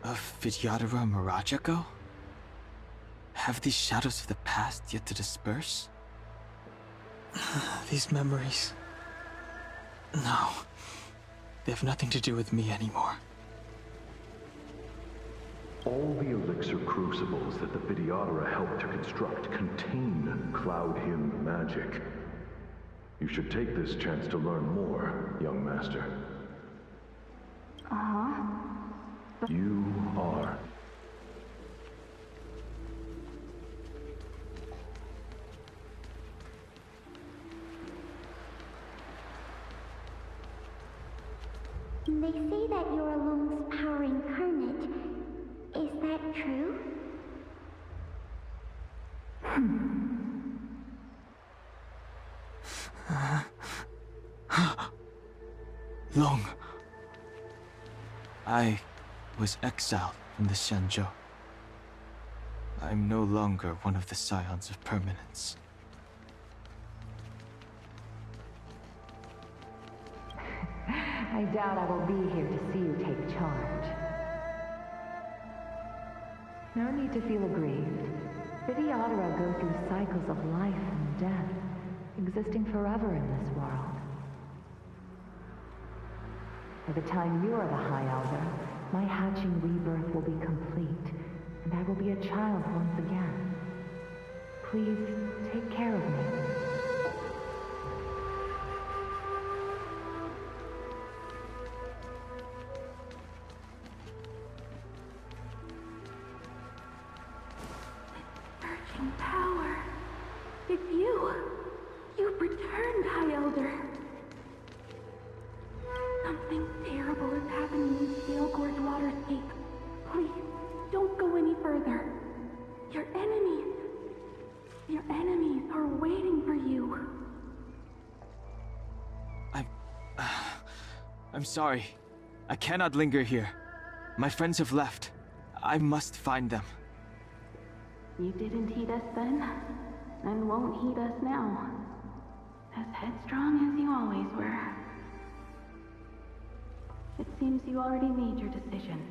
Of Vidyadhara Mirajago? Have these shadows of the past yet to disperse? These memories... No. They have nothing to do with me anymore. All the elixir crucibles that the Vidyadhara helped to construct contain cloud hymn magic. You should take this chance to learn more, young master. Uh-huh. You are... They say that you're Lung's power incarnate. Is that true? Long. I was exiled from the Xianzhou. I'm no longer one of the Scions of Permanence. I doubt I will be here to see you take charge. No need to feel aggrieved. Vidyadhara go through cycles of life and death, existing forever in this world. By the time you are the High Elder, my hatching rebirth will be complete, and I will be a child once again. Please, take care of me. Searching power. It's you. You've returned, High Elder. Something terrible is happening in Steel Gorge Waterscape. Please, don't go any further. Your enemies are waiting for you. I'm sorry. I cannot linger here. My friends have left. I must find them. You didn't heed us then, and won't heed us now. As headstrong as you always were. It seems you already made your decision.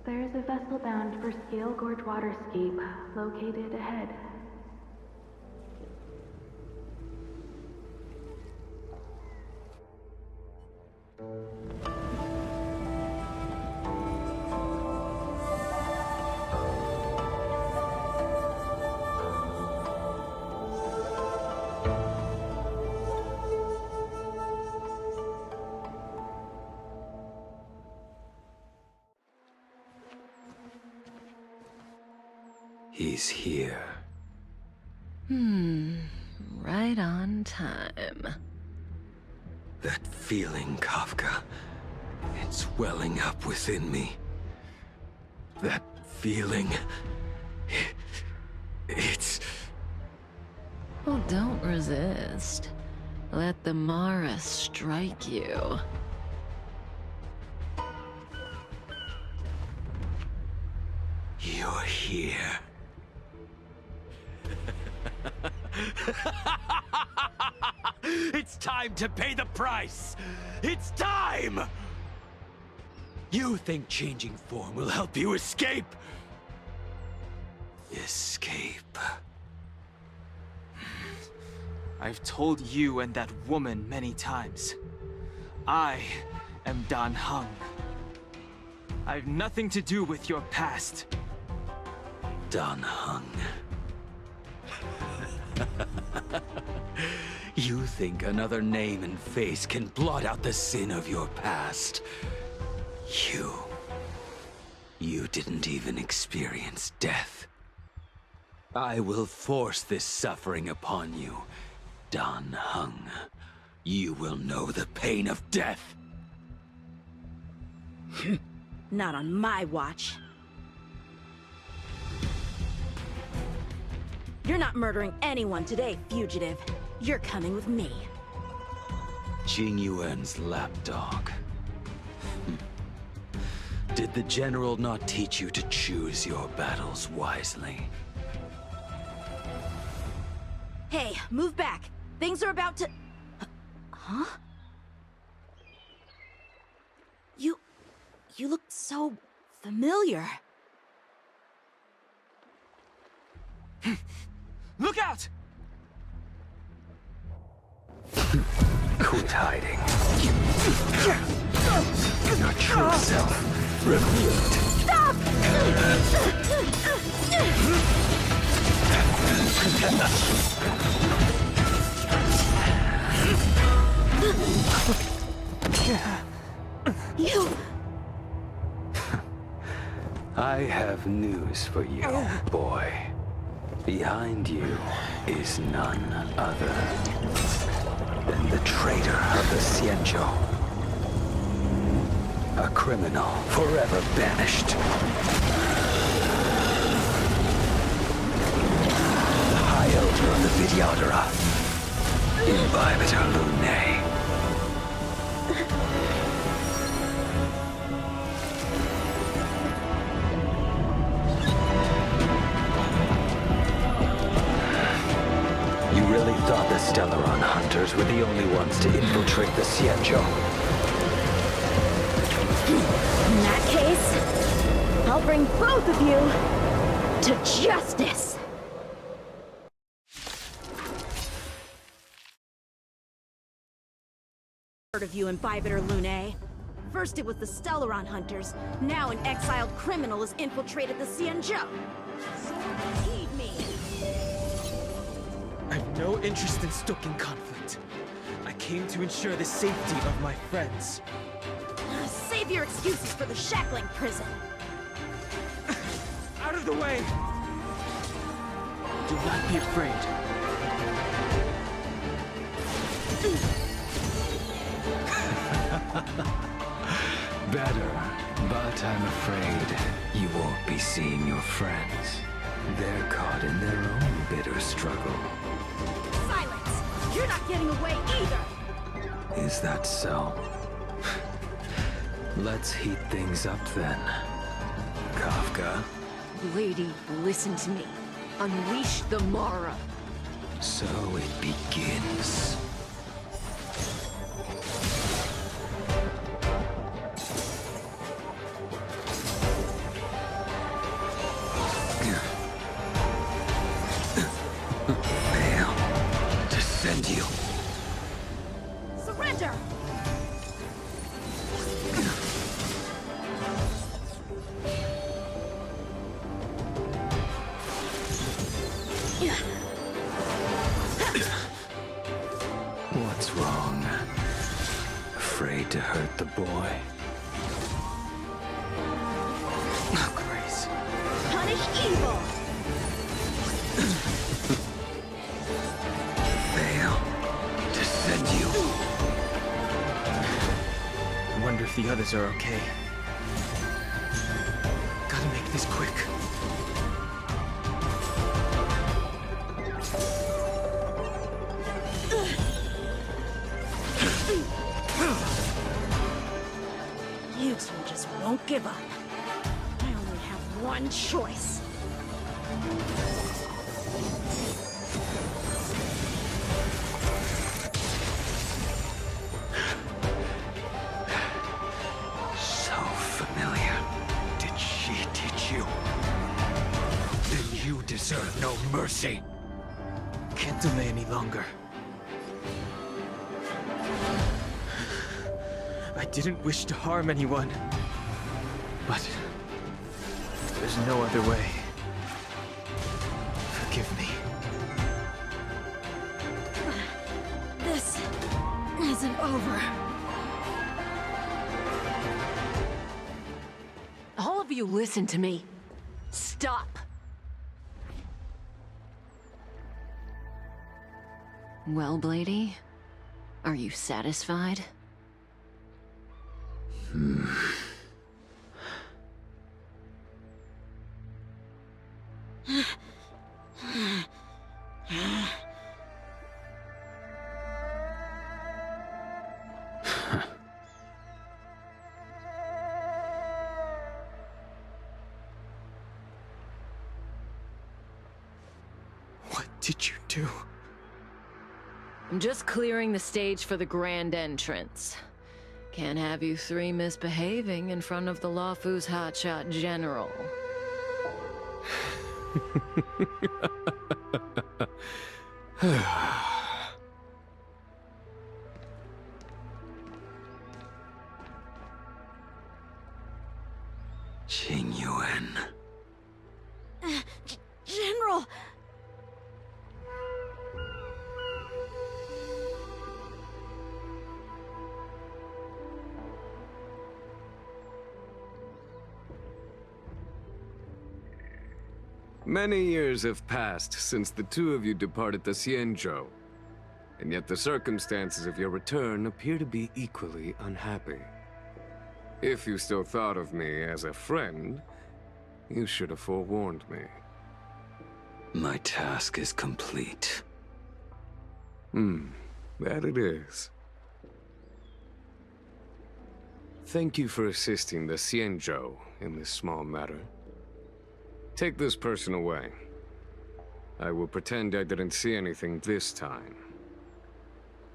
There is a vessel bound for Scale Gorge Waterscape, located ahead. He's here. Right on time. That feeling, Kafka. It's welling up within me. That feeling... It's... Well, don't resist. Let the Mara strike you. You're here. It's time to pay the price! It's time! You think changing form will help you escape? Escape. I've told you and that woman many times. I am Dan Heng. I've nothing to do with your past. Dan Heng. You think another name and face can blot out the sin of your past? You didn't even experience death. I will force this suffering upon you, Dan Heng. You will know the pain of death. Not on my watch. You're not murdering anyone today, fugitive. You're coming with me. Jing Yuan's lapdog. Did the General not teach you to choose your battles wisely? Hey, move back. Things are about to... Huh? You look so familiar. Look out! Quit hiding. Your true self revealed. Stop! You... I have news for you, boy. Behind you is none other than the traitor of the Xianzhou. A criminal forever banished. The High Elder of the Vidyadhara. Imbibitor Lunae. You really thought the Stellaron hunters were the only ones to infiltrate the Xianzhou? In that case, I'll bring both of you to justice! Heard of you, Imbibitor Lunae. First it was the Stellaron hunters, now an exiled criminal has infiltrated the Xianzhou. Heed me! I've no interest in stoking conflict. I came to ensure the safety of my friends. Save your excuses for the shackling prison. Out of the way! Do not be afraid. Better, but I'm afraid you won't be seeing your friends. They're caught in their own bitter struggle. Silence! You're not getting away either! Is that so? Let's heat things up then. Kafka? Lady, listen to me. Unleash the Mara. So it begins. Fail. Descend you. Surrender! What's wrong? Afraid to hurt the boy? Oh, Grace. Punish evil! Fail to send you. I wonder if the others are okay. Gotta make this quick. You two just won't give up. I only have one choice. So familiar. Did she teach you? Then you deserve no mercy. Can't delay any longer. I didn't wish to harm anyone. But there's no other way. Forgive me. This isn't over. All of you listen to me. Stop. Well, Blady, are you satisfied? What did you do? I'm just clearing the stage for the grand entrance. Can't have you three misbehaving in front of the Lawfu's hotshot general. Qing Yuan. General! Many years have passed since the two of you departed the Xianzhou, and yet the circumstances of your return appear to be equally unhappy. If you still thought of me as a friend, you should have forewarned me. My task is complete. That it is. Thank you for assisting the Xianzhou in this small matter. Take this person away. I will pretend I didn't see anything this time.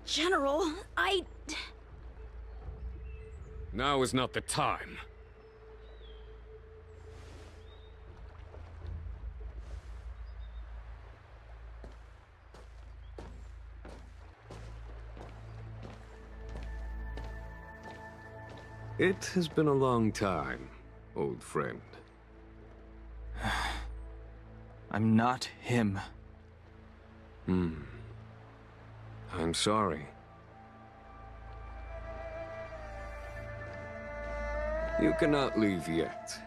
General, Now is not the time. It has been a long time, old friend. I'm not him. I'm sorry. You cannot leave yet.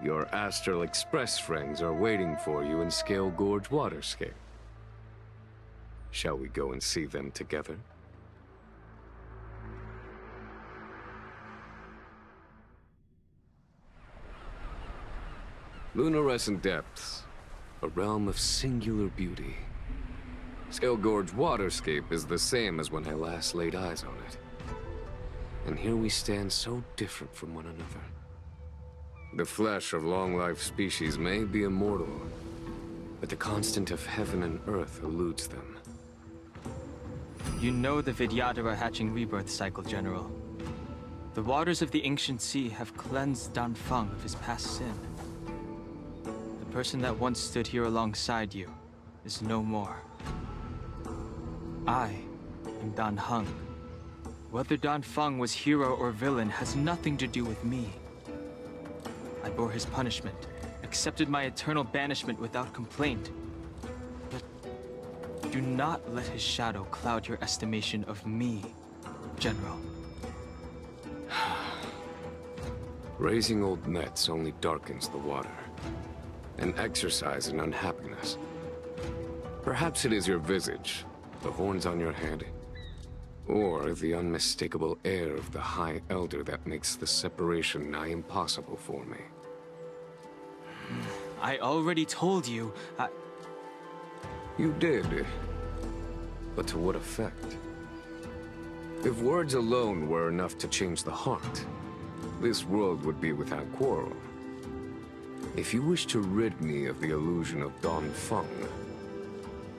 Your Astral Express friends are waiting for you in Scale Gorge Waterscape. Shall we go and see them together? Lunarescent Depths, a realm of singular beauty. Scale Gorge Waterscape is the same as when I last laid eyes on it. And here we stand so different from one another. The flesh of long-life species may be immortal, but the constant of heaven and earth eludes them. You know the Vidyadhara hatching rebirth cycle, General. The waters of the ancient sea have cleansed Danfeng of his past sin. The person that once stood here alongside you is no more. I am Dan Heng. Whether Danfeng was hero or villain has nothing to do with me. I bore his punishment, accepted my eternal banishment without complaint. But do not let his shadow cloud your estimation of me, General. Raising old nets only darkens the water. an exercise in unhappiness. Perhaps it is your visage, the horns on your head, or the unmistakable air of the High Elder that makes the separation nigh impossible for me. I already told you, You did. But to what effect? If words alone were enough to change the heart, this world would be without quarrel. If you wish to rid me of the illusion of Dongfeng,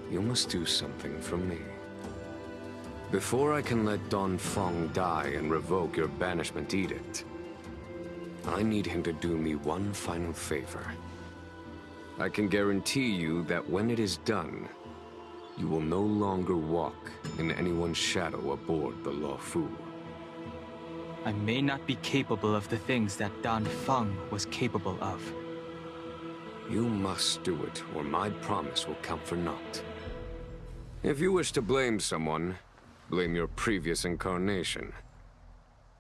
you must do something for me. Before I can let Dongfeng die and revoke your banishment edict, I need him to do me one final favor. I can guarantee you that when it is done, you will no longer walk in anyone's shadow aboard the Luofu. I may not be capable of the things that Dongfeng was capable of. You must do it, or my promise will count for naught. If you wish to blame someone, blame your previous incarnation.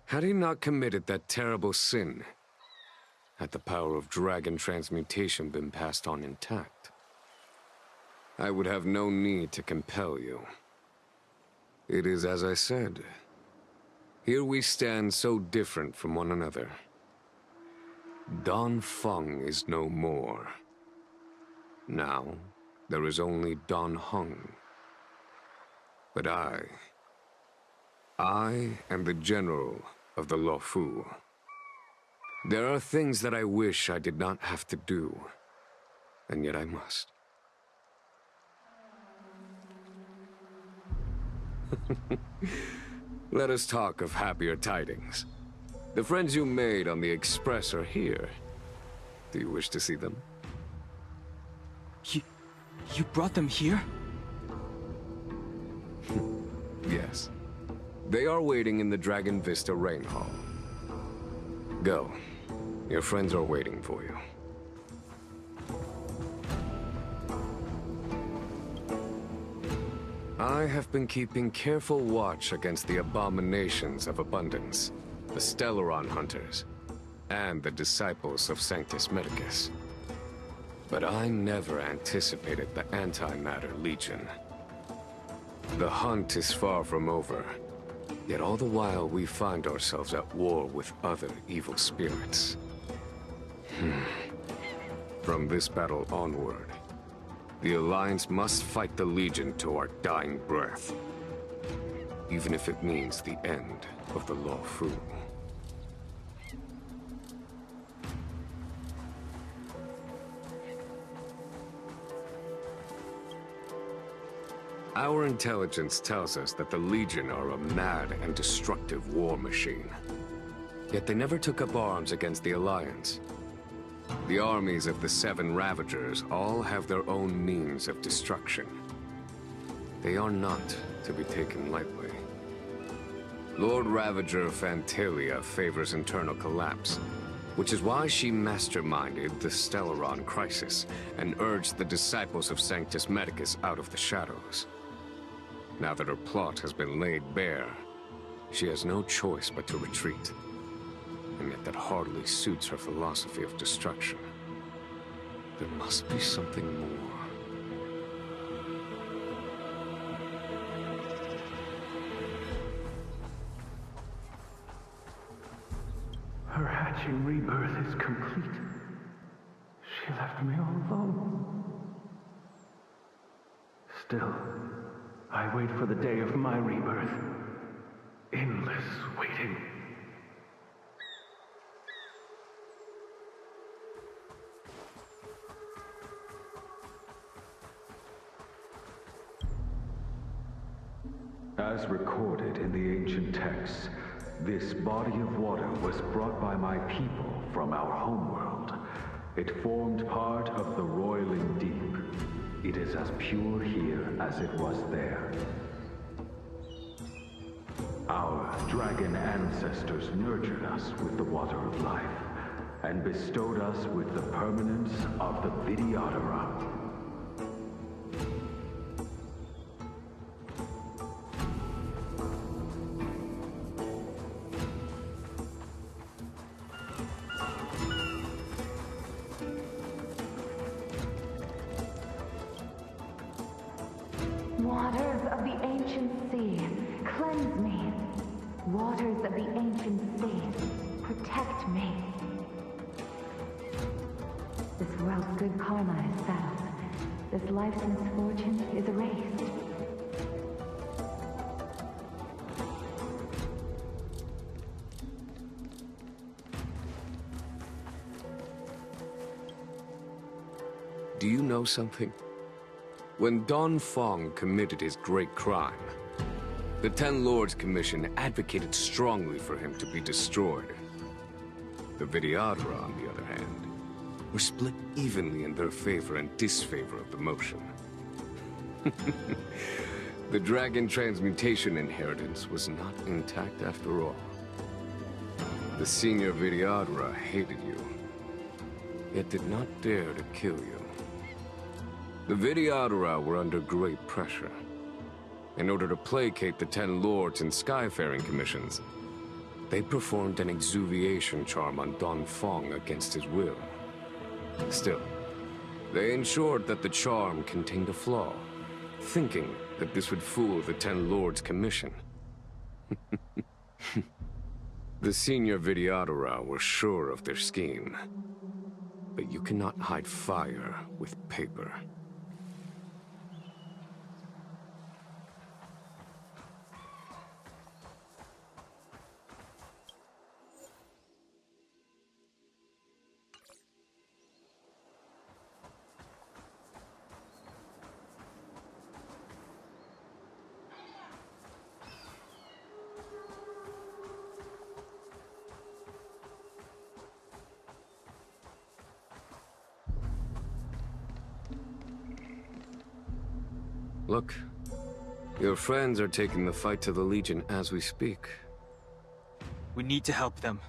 Had he not committed that terrible sin, had the power of dragon transmutation been passed on intact, I would have no need to compel you. It is as I said. Here we stand so different from one another. Dongfeng is no more. Now, there is only Dongheng. But I am the general of the Luofu. There are things that I wish I did not have to do, and yet I must. Let us talk of happier tidings. The friends you made on the Express are here. Do you wish to see them? You brought them here? Yes. They are waiting in the Dragon Vista Rain Hall. Go. Your friends are waiting for you. I have been keeping careful watch against the abominations of abundance, the Stellaron Hunters, and the disciples of Sanctus Medicus. But I never anticipated the Antimatter Legion. The hunt is far from over, yet all the while we find ourselves at war with other evil spirits. From this battle onward, the Alliance must fight the Legion to our dying breath, even if it means the end of the Luofu. Our intelligence tells us that the Legion are a mad and destructive war machine. Yet they never took up arms against the Alliance. The armies of the Seven Ravagers all have their own means of destruction. They are not to be taken lightly. Lord Ravager Fantalia favors internal collapse, which is why she masterminded the Stellaron crisis and urged the disciples of Sanctus Medicus out of the shadows. Now that her plot has been laid bare, she has no choice but to retreat. And yet that hardly suits her philosophy of destruction. There must be something more. Her hatching rebirth is complete. She left me all alone. Still, I wait for the day of my rebirth. Endless waiting. As recorded in the ancient texts, this body of water was brought by my people from our homeworld. It formed part of the roiling deep. It is as pure here as it was there. Our dragon ancestors nurtured us with the water of life, and bestowed us with the permanence of the Vidyadhara. Waters of the ancient sea, cleanse me. Waters of the ancient sea, protect me. This world's good karma is settled. This life's misfortune is erased. Do you know something? When Don Fong committed his great crime, the Ten Lords Commission advocated strongly for him to be destroyed. The Vidyadhara, on the other hand, were split evenly in their favor and disfavor of the motion. The dragon transmutation inheritance was not intact after all. The senior Vidyadhara hated you, yet did not dare to kill you. The Vidyadhara were under great pressure. In order to placate the Ten Lords and Skyfaring Commissions, they performed an exuviation charm on Don Fong against his will. Still, they ensured that the charm contained a flaw, thinking that this would fool the Ten Lords Commission. The senior Vidyadhara were sure of their scheme, but you cannot hide fire with paper. Look, your friends are taking the fight to the Legion as we speak. We need to help them.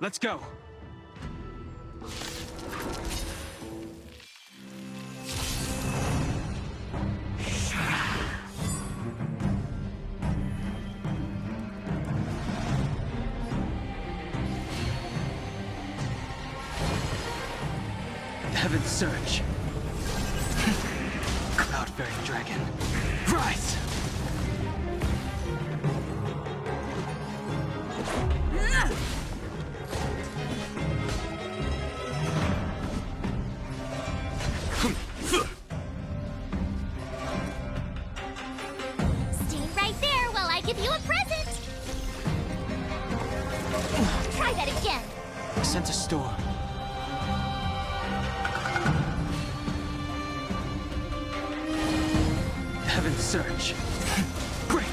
Let's go! The Heavens surge. Cloud-bearing dragon, rise! Stay right there while I give you a present! Try that again! I sense a storm. Heaven's surge. Break!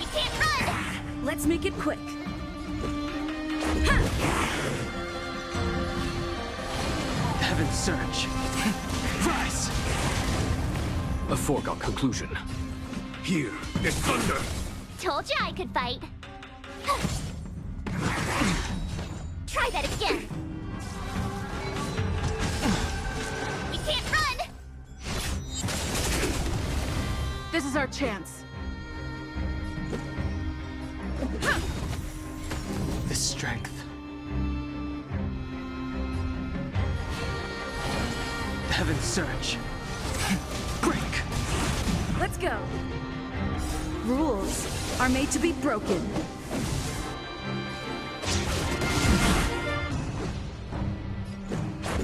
You can't run! Let's make it quick. Heaven's surge. Rise! A foregone conclusion. Here is thunder! Told you I could fight. Try that again! You can't run! This is our chance. The strength. The Heaven's surge. Break! Let's go. Rules are made to be broken.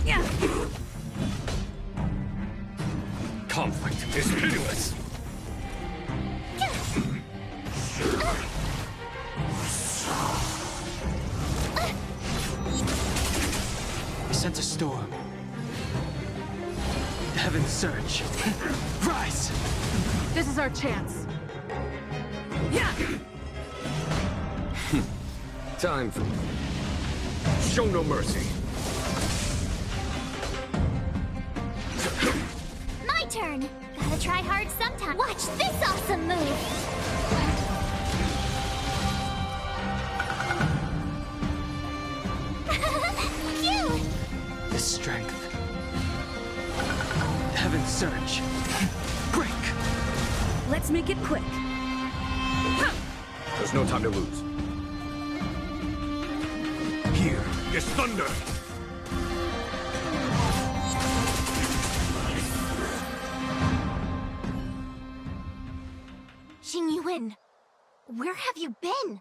Yeah. Conflict is pitiless! I sense a storm. The Heaven's surge. Rise! This is our chance. Yeah. Time for... Show no mercy! My turn! Gotta try hard sometime. Watch this awesome move! Cute! The strength. The Heaven's surge. Break! Let's make it quick. There's no time to lose. Here is thunder! letting you in. Where have you been?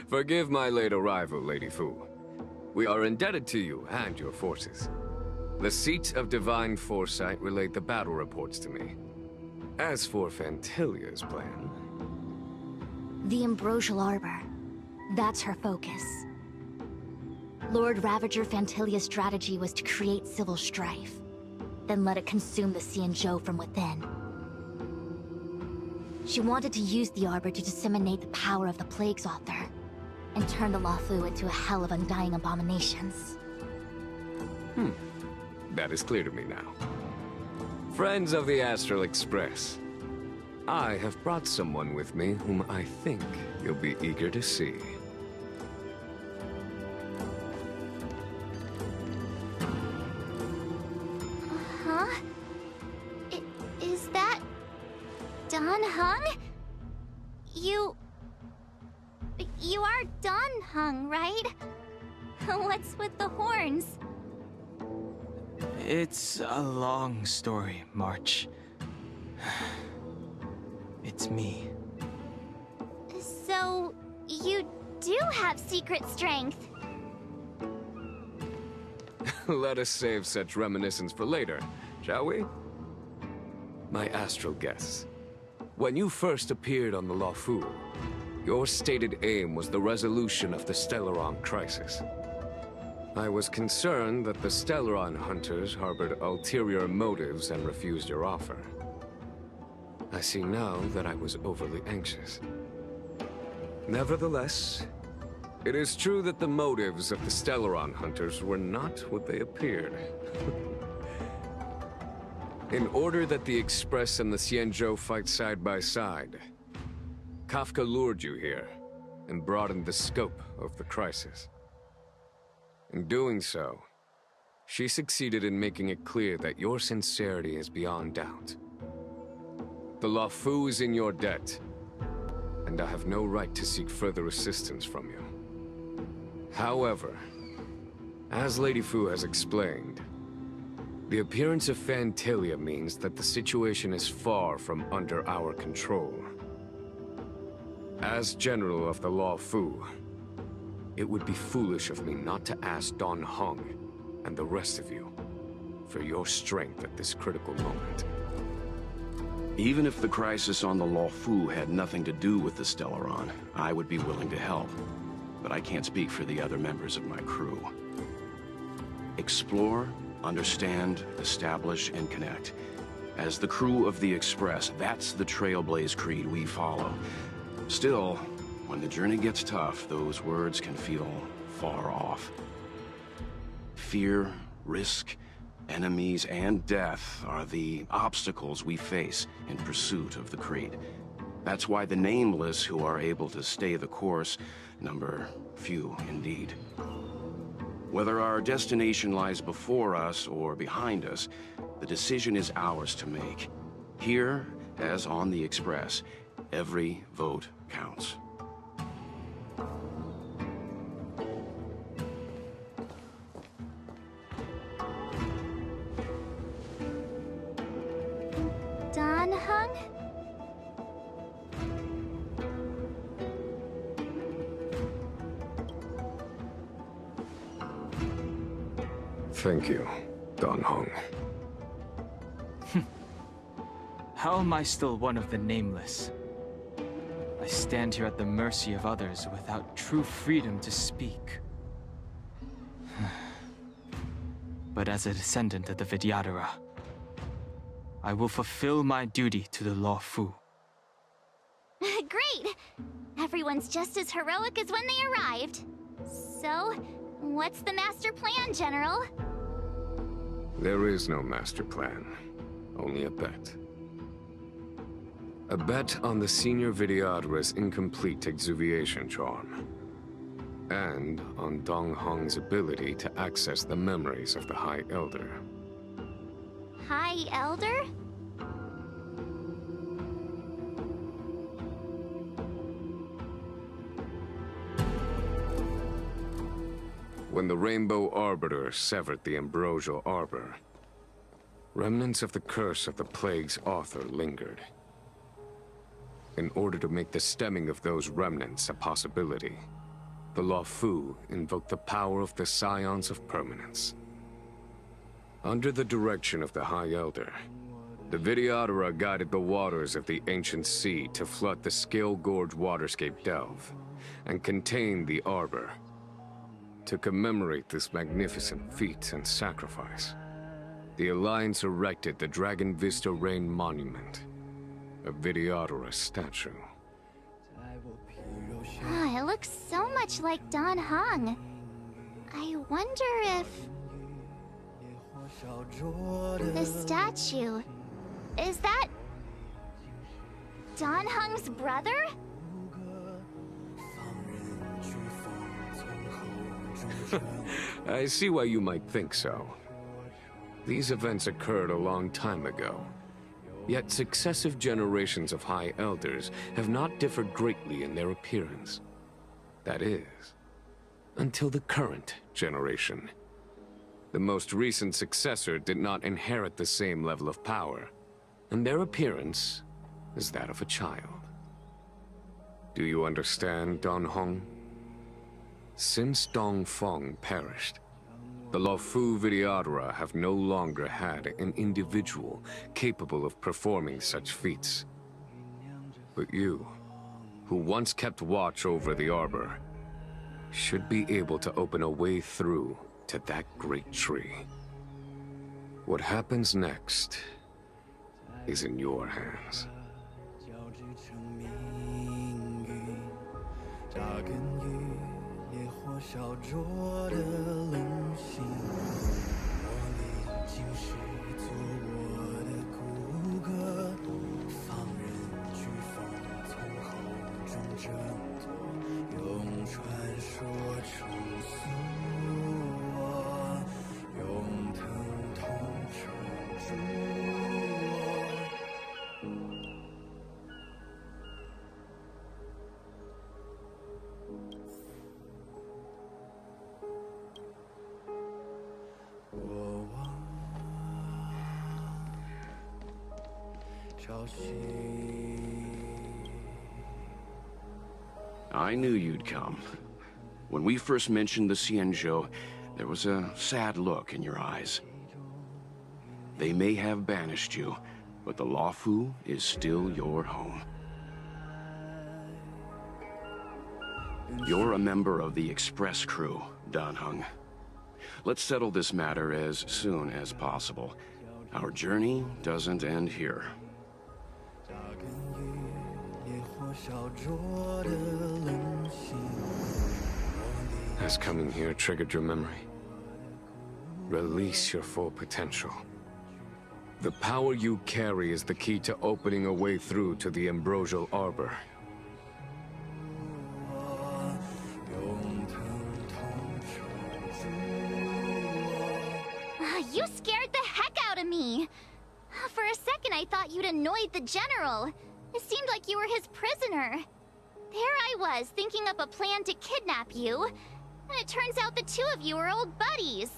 Forgive my late arrival, Lady Fu. We are indebted to you and your forces. The Seat of Divine Foresight relayed the battle reports to me. As for Fantilia's plan... The Ambrosial Arbor. That's her focus. Lord Ravager Fantilia's strategy was to create civil strife, then let it consume the Xianzhou from within. She wanted to use the Arbor to disseminate the power of the Plague's author, and turn the Luofu into a hell of undying abominations. That is clear to me now. Friends of the Astral Express, I have brought someone with me whom I think you'll be eager to see. Huh? Is that... Dan Heng? You are Dan Heng, right? What's with the horns? It's a long story, March. It's me. So, you do have secret strength. Let us save such reminiscence for later, shall we? My astral guests, when you first appeared on the Luofu, your stated aim was the resolution of the Stellaron crisis. I was concerned that the Stellaron hunters harbored ulterior motives and refused your offer. I see now that I was overly anxious. Nevertheless, it is true that the motives of the Stellaron hunters were not what they appeared. In order that the Express and the Xianzhou fight side by side, Kafka lured you here and broadened the scope of the crisis. In doing so, she succeeded in making it clear that your sincerity is beyond doubt. The Luofu is in your debt, and I have no right to seek further assistance from you. However, as Lady Fu has explained, the appearance of Fantilia means that the situation is far from under our control. As General of the Luofu, it would be foolish of me not to ask Dan Heng and the rest of you for your strength at this critical moment. Even if the crisis on the Luofu had nothing to do with the Stellaron, I would be willing to help. But I can't speak for the other members of my crew. Explore, understand, establish, and connect. As the crew of the Express, that's the Trailblaze creed we follow. Still, when the journey gets tough, those words can feel far off. Fear, risk, enemies, and death are the obstacles we face in pursuit of the creed. That's why the nameless who are able to stay the course number few indeed. Whether our destination lies before us or behind us, the decision is ours to make. Here, as on the Express, every vote counts. Dan Heng? Thank you, Dan Heng. How am I still one of the Nameless? I stand here at the mercy of others without true freedom to speak. But as a descendant of the Vidyadhara, I will fulfill my duty to the Luofu. Great! Everyone's just as heroic as when they arrived. So, what's the master plan, General? There is no master plan, only a bet. A bet on the Senior Vidyadhara's incomplete exuviation charm. And on Dan Heng's ability to access the memories of the High Elder. High Elder? When the Rainbow Arbiter severed the Ambrosial Arbor, remnants of the curse of the Plague's author lingered. in order to make the stemming of those remnants a possibility, the Luofu invoked the power of the Scions of Permanence. Under the direction of the High Elder, the Videodora guided the waters of the ancient sea to flood the Scale Gorge waterscape delve and contain the Arbor. To commemorate this magnificent feat and sacrifice, the Alliance erected the Dragon Vista Rain Monument, a Videodora statue. Ah, it looks so much like Dan Heng. I wonder if... the statue... is that... Dan Heng's brother? I see why you might think so. These events occurred a long time ago. Yet successive generations of High Elders have not differed greatly in their appearance. That is, until the current generation. The most recent successor did not inherit the same level of power, and their appearance is that of a child. Do you understand, Dan Heng? Since Dongfeng perished, the Luofu Videodora have no longer had an individual capable of performing such feats. But you, who once kept watch over the Arbor, should be able to open a way through to that great tree. What happens next is in your hands. I knew you'd come. When we first mentioned the Xianzhou, there was a sad look in your eyes. They may have banished you, but the Luofu is still your home. You're a member of the Express crew, Dan Heng. Let's settle this matter as soon as possible. Our journey doesn't end here. Has coming here triggered your memory? Release your full potential. The power you carry is the key to opening a way through to the Ambrosial Arbor. You scared the heck out of me! For a second I thought you'd annoyed the General. It seemed like you were his prisoner. There I was, thinking up a plan to kidnap you. And it turns out the two of you are old buddies.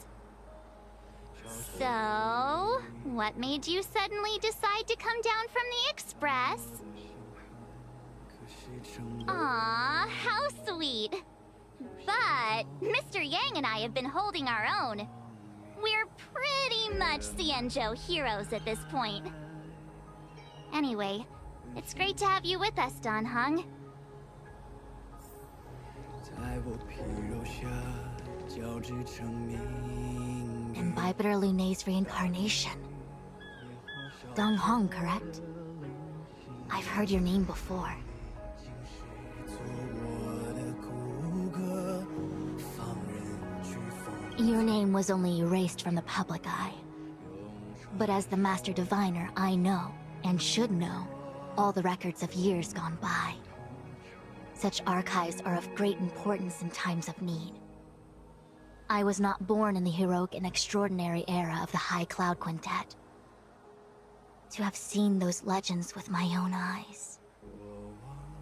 So, what made you suddenly decide to come down from the Express? Aw, how sweet. But Mr. Yang and I have been holding our own. We're pretty much Xianzhou heroes at this point. Anyway, it's great to have you with us, Dan Heng. Imbibitor Lunay's reincarnation. Dan Heng, correct? I've heard your name before. Your name was only erased from the public eye. But as the Master Diviner, I know, and should know, all the records of years gone by. Such archives are of great importance in times of need. I was not born in the heroic and extraordinary era of the High Cloud Quintet. To have seen those legends with my own eyes.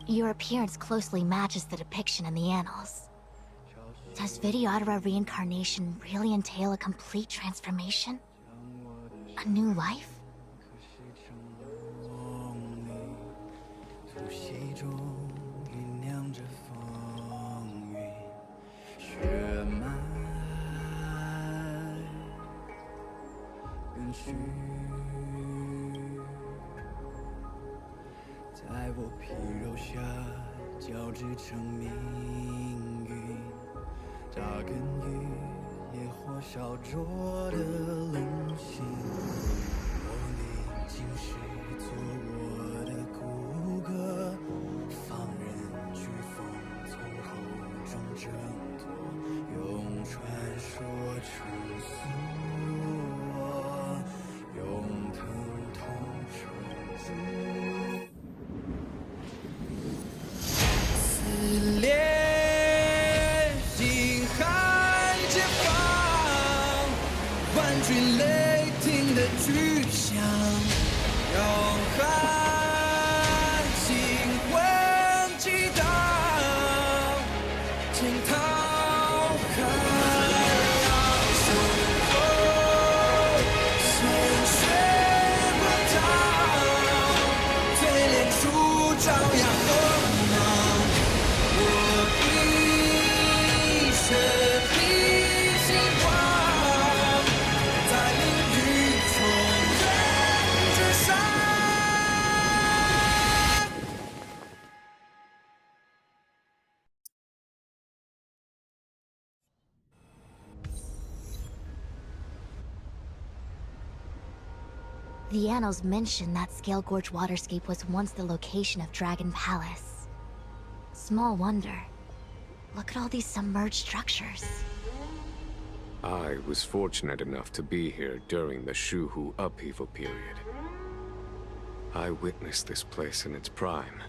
Your appearance closely matches the depiction in the annals. Does Videodora reincarnation really entail a complete transformation? A new life? 呼吸中酝酿着风云，血脉跟虚，在我皮肉下交织成命运，扎根于烈火烧灼的棱心，我历经世做我的骨骼，放任飓风从口中挣脱，用传说重塑我，用疼痛重铸。撕裂惊撼解放，万军雷霆的巨响，摇撼心魂激荡，惊涛骇浪，身后鲜血滚烫，淬炼出张牙河芒。我一生披星光，在领域重任之上。The annals mention that Scale Gorge waterscape was once the location of Dragon Palace. Small wonder. Look at all these submerged structures. I was fortunate enough to be here during the Shuhu upheaval period. I witnessed this place in its prime.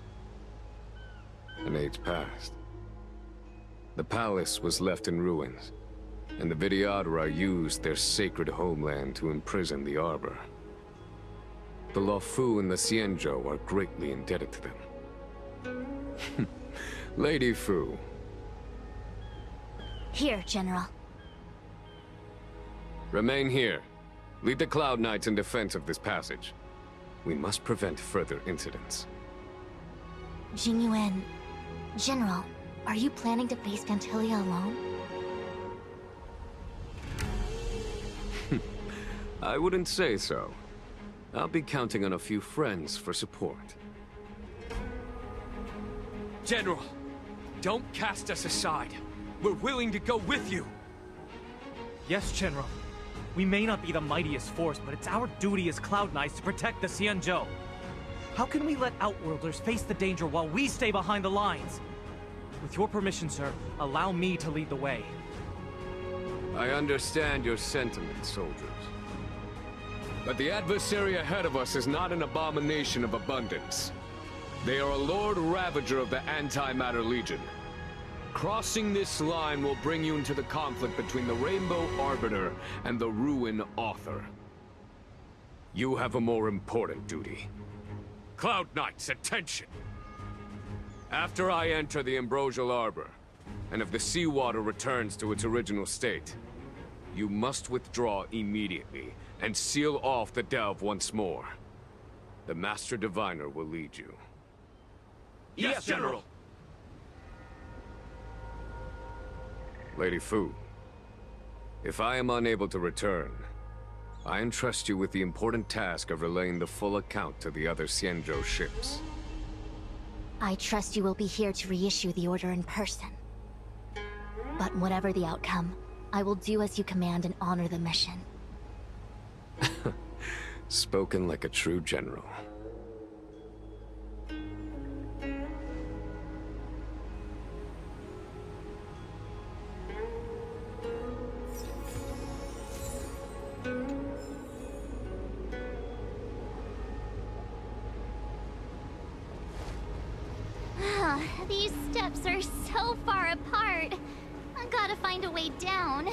An age passed. The palace was left in ruins, and the Vidyadhara used their sacred homeland to imprison the Arbor. The Luofu and the Xianzhou are greatly indebted to them. Lady Fu. Here, General. Remain here. Lead the Cloud Knights in defense of this passage. We must prevent further incidents. Jingyuan, General, are you planning to face Vantilia alone? I wouldn't say so. I'll be counting on a few friends for support. General, don't cast us aside. We're willing to go with you. Yes, General. We may not be the mightiest force, but it's our duty as Cloud Knights to protect the Xianzhou. How can we let Outworlders face the danger while we stay behind the lines? With your permission, sir, allow me to lead the way. I understand your sentiments, soldiers. But the adversary ahead of us is not an abomination of abundance. They are a Lord Ravager of the Antimatter Legion. Crossing this line will bring you into the conflict between the Rainbow Arbiter and the Ruin Author. You have a more important duty. Cloud Knights, attention! After I enter the Ambrosial Arbor, and if the seawater returns to its original state, you must withdraw immediately and seal off the delve once more. The Master Diviner will lead you. Yes, General! Lady Fu, if I am unable to return, I entrust you with the important task of relaying the full account to the other Xianzhou ships. I trust you will be here to reissue the order in person. But whatever the outcome, I will do as you command and honor the mission. Spoken like a true general. These steps are so far apart. I gotta find a way down.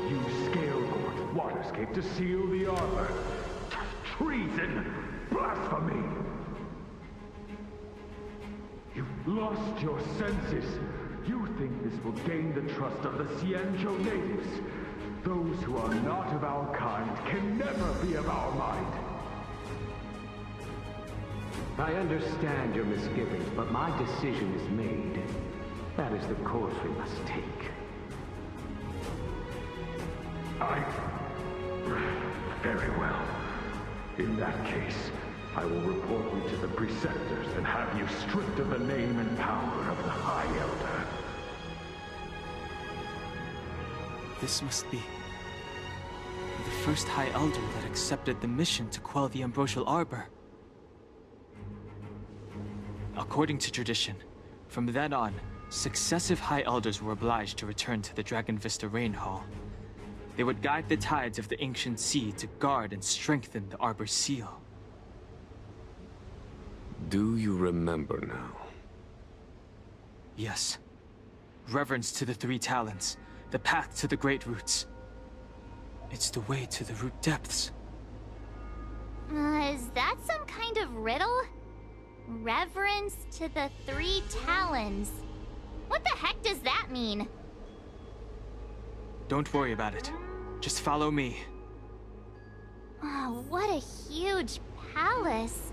Use Scale Gorge waterscape to seal the arbor. Treason! Blasphemy! You've lost your senses. You think this will gain the trust of the Xianzhou natives. Those who are not of our kind can never be of our mind. I understand your misgivings, but my decision is made. That is the course we must take. Very well. In that case, I will report you to the Preceptors and have you stripped of the name and power of the High Elder. This must be the first High Elder that accepted the mission to quell the Ambrosial Arbor. According to tradition, from then on, successive High Elders were obliged to return to the Dragon Vista Rain Hall. They would guide the tides of the ancient sea to guard and strengthen the Arbor's seal. Do you remember now? Yes. Reverence to the Three Talons, the path to the Great Roots. It's the way to the root depths. Is that some kind of riddle? Reverence to the Three Talons. What the heck does that mean? Don't worry about it. Just follow me. Oh, what a huge palace.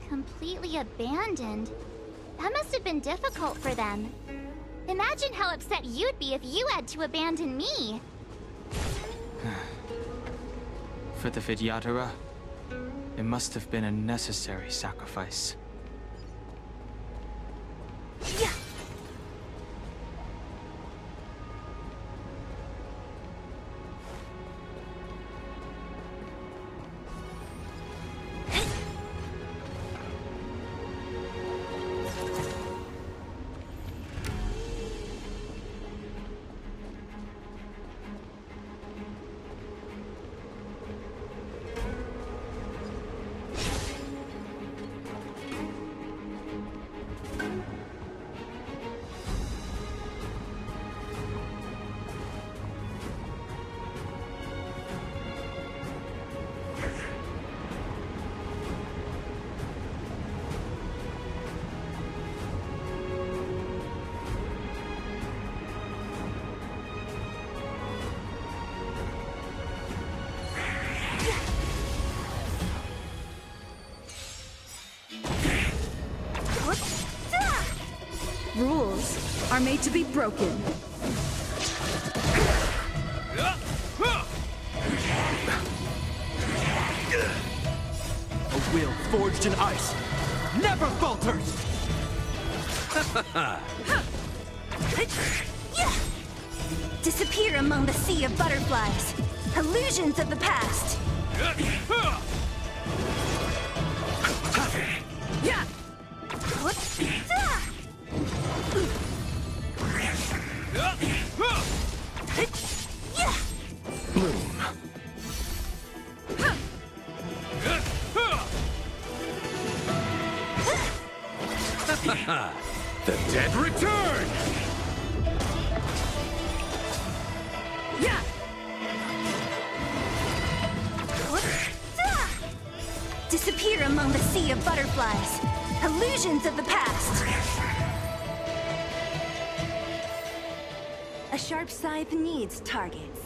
Completely abandoned. That must have been difficult for them. Imagine how upset you'd be if you had to abandon me. For the Vidyadhara, it must have been a necessary sacrifice. Yeah. Rules are made to be broken. A will forged in ice never falters! Disappear among the sea of butterflies. Illusions of the past. The dead return! Disappear among the sea of butterflies. Illusions of the past. A sharp scythe needs targets.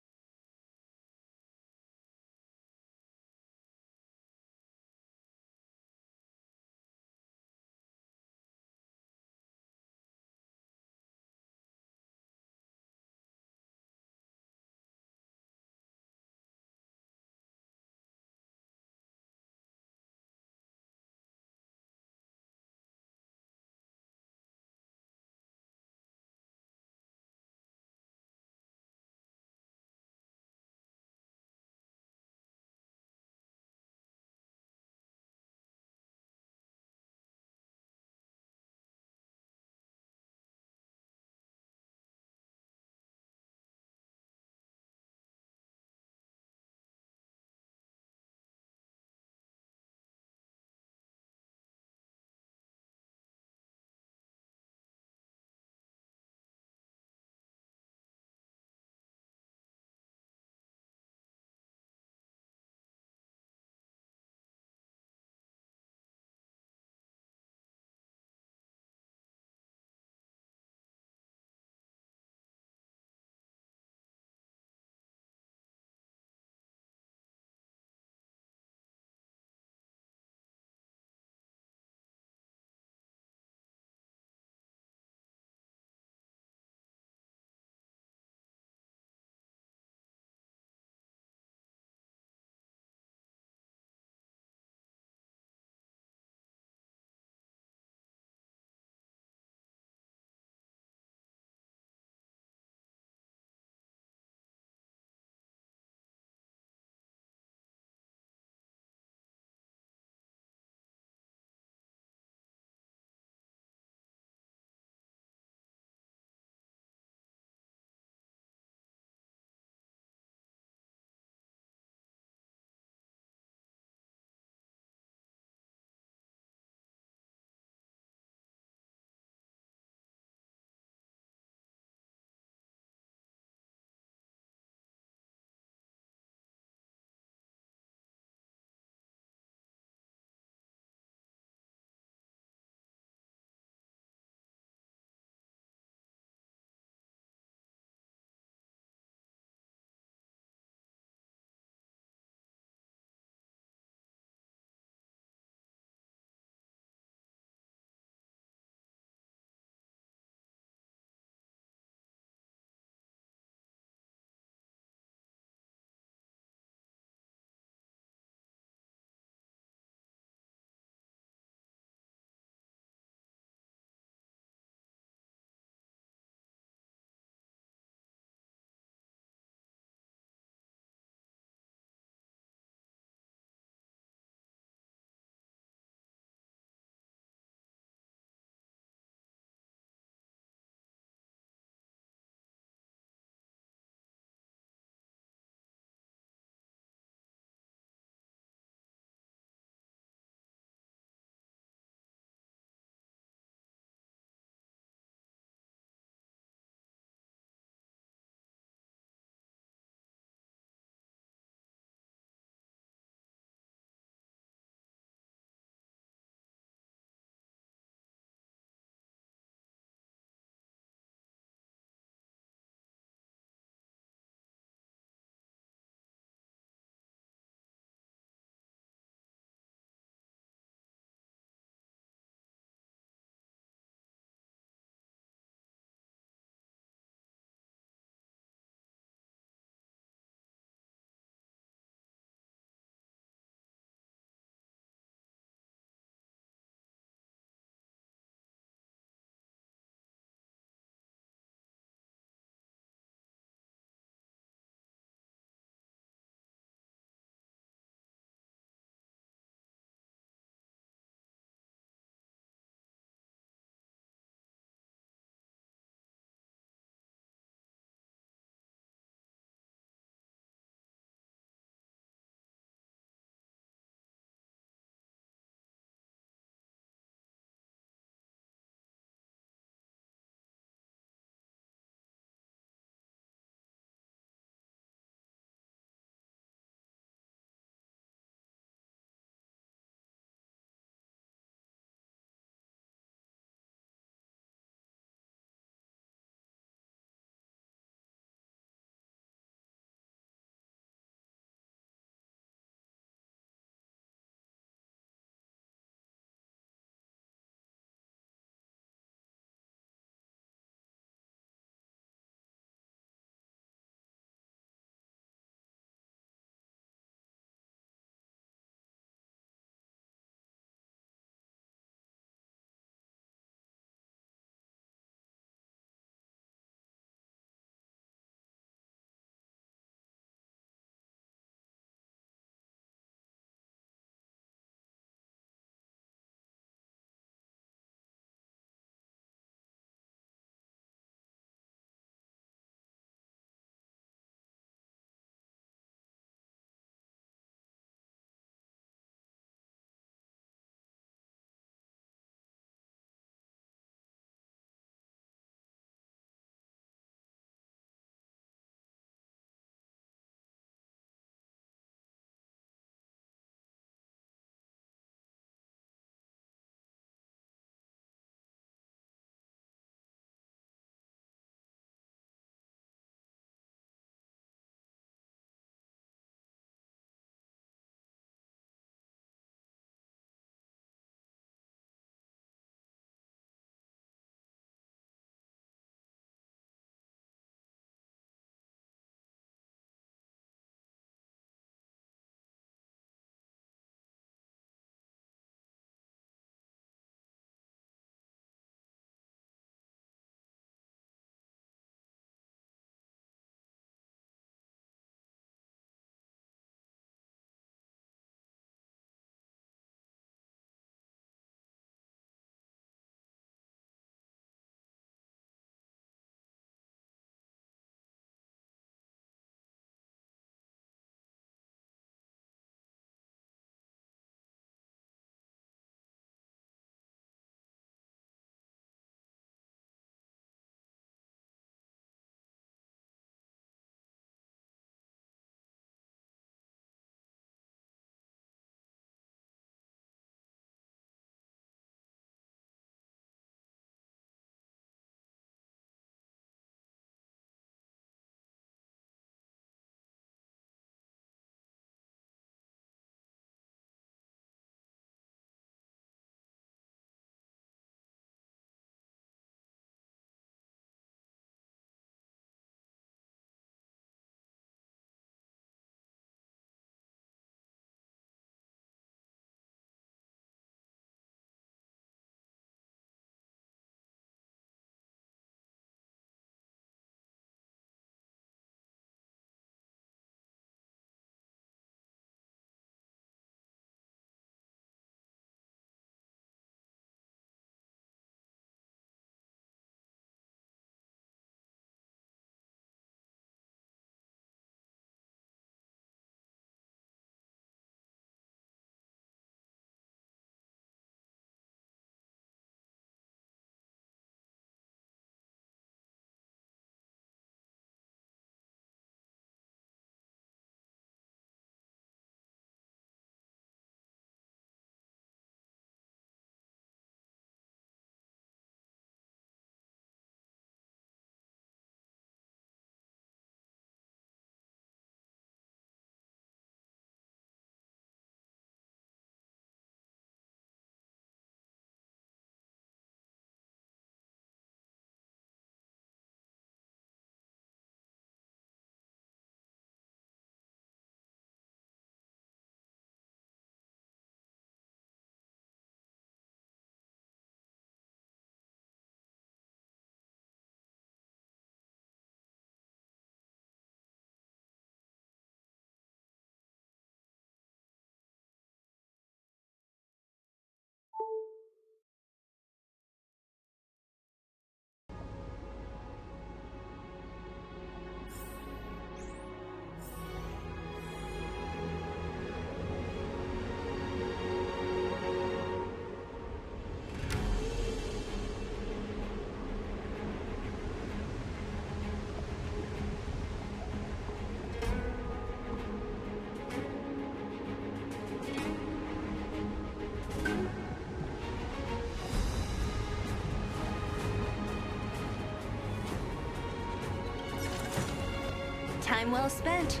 Time well spent.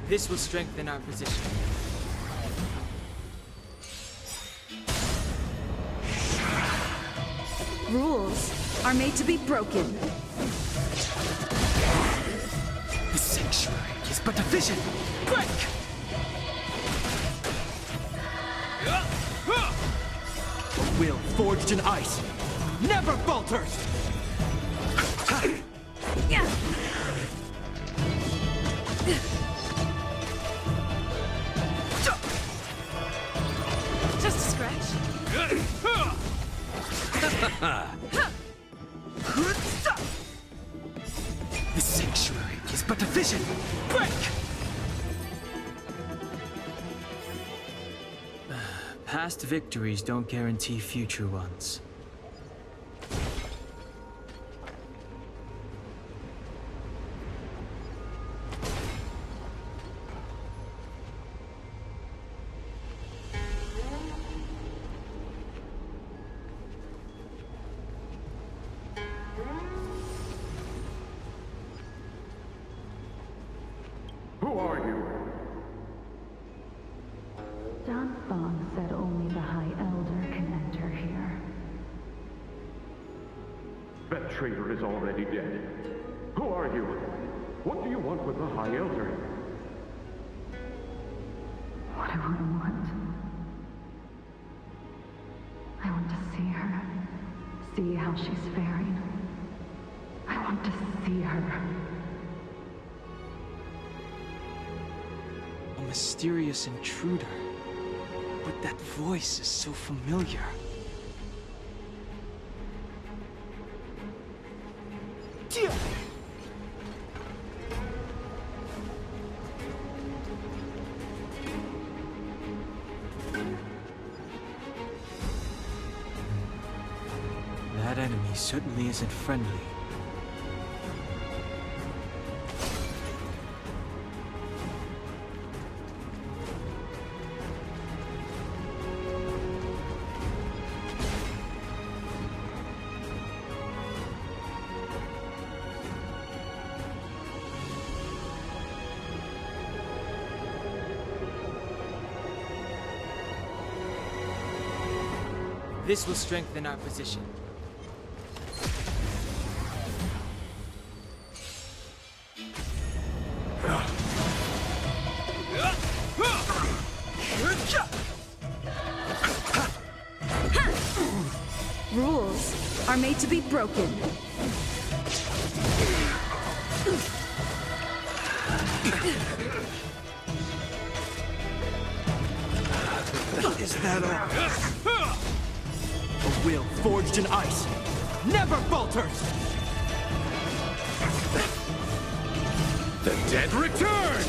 This will strengthen our position. Rules are made to be broken. The sanctuary is but a vision. Break! A will forged in ice never falters! Just a scratch. The sanctuary is but a vision. Break! Past victories don't guarantee future ones. Who are you? Don Fong said only the High Elder can enter here. That traitor is already dead. Who are you? What do you want with the High Elder? What do I want? I want to see her. See how she's faring. I want to see her. A mysterious intruder. But that voice is so familiar. That enemy certainly isn't friendly. This will strengthen our position. Rules are made to be broken. Is that a will forged in ice never falters! The dead return!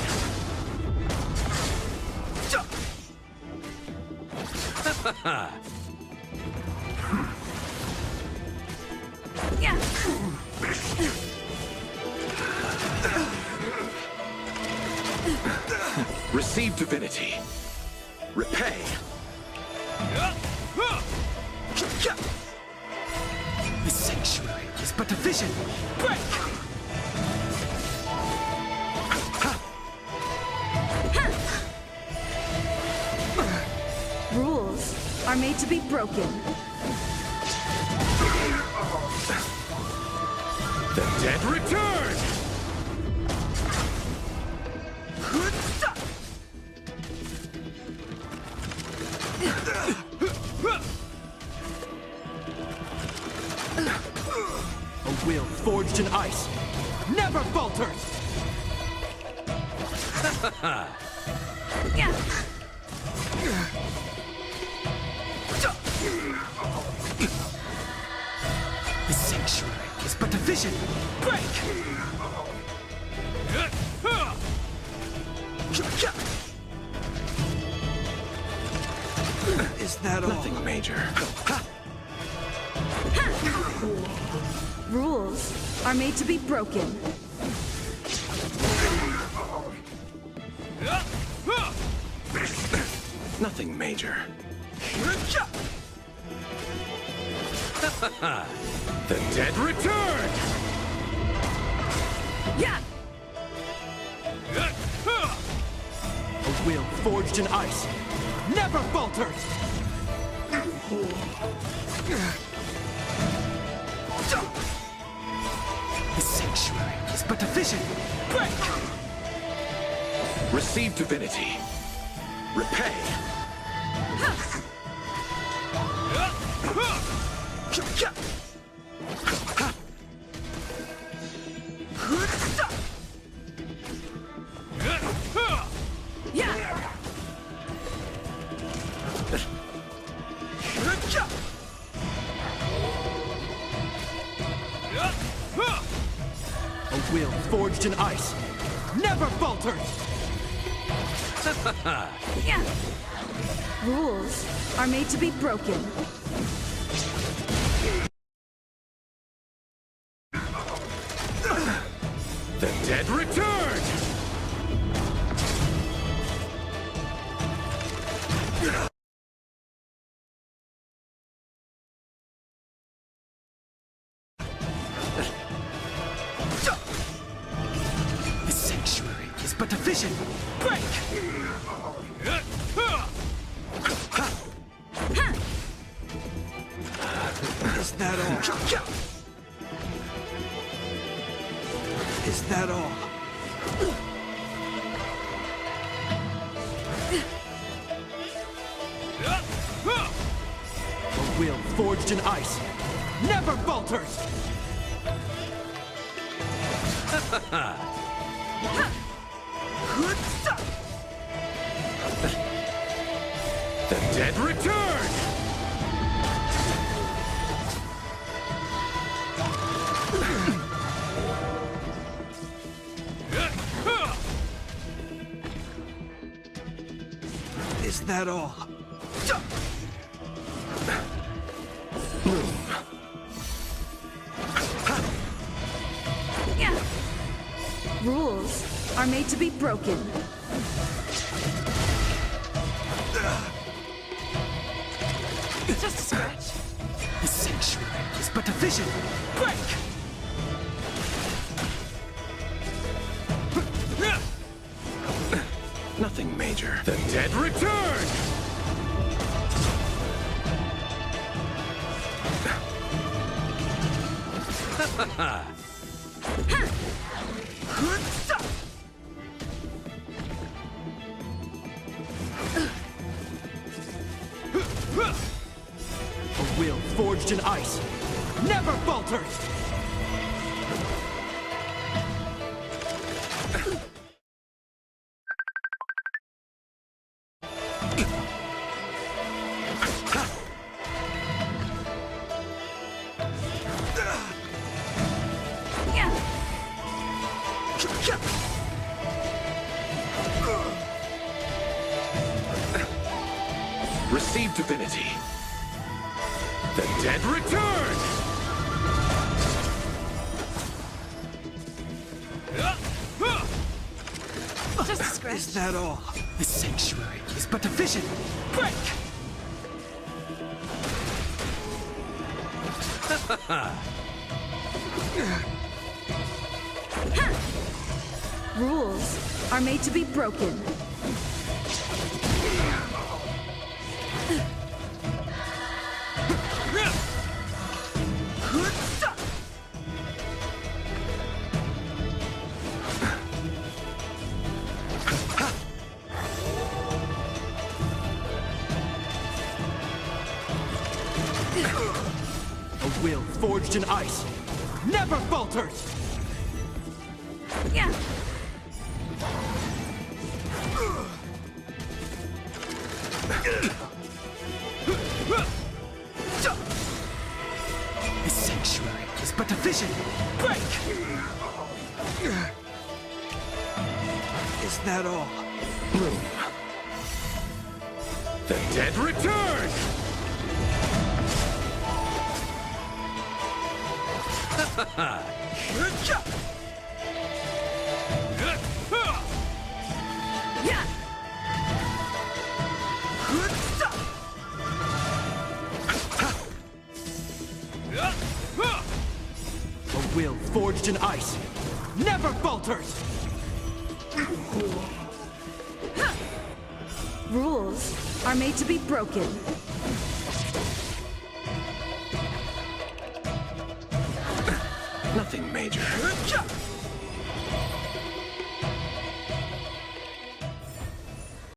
Receive divinity. Repay. The sanctuary is but a vision. Break! Rules are made to be broken. The dead return! A will forged in ice never falters! The sanctuary is but a vision. vision! Break! Is that all? Nothing major. Rules are made to be broken. Nothing major. The dead return! Yeah! A will forged in ice never falters! The sanctuary is but a vision! Break! Receive divinity. Repay. A will forged in ice never falters! Rules are made to be broken. The dead return! The sanctuary is but a vision! Break! Is that all? Is that all? A will forged in ice never falters! The dead return! Is that all? Rules are made to be broken. Just a scratch. The sanctuary is but a vision. Break! Nothing major. The dead return! A will forged in ice never falters! Receive divinity. The dead return! Just a scratch. Is that all? The sanctuary is but a vision. Break! Rules are made to be broken. A will forged in ice never falters! sanctuary is but a vision. Break! Is that all? Room. The dead return! A will forged in ice never falters! Rules are made to be broken. Nothing major.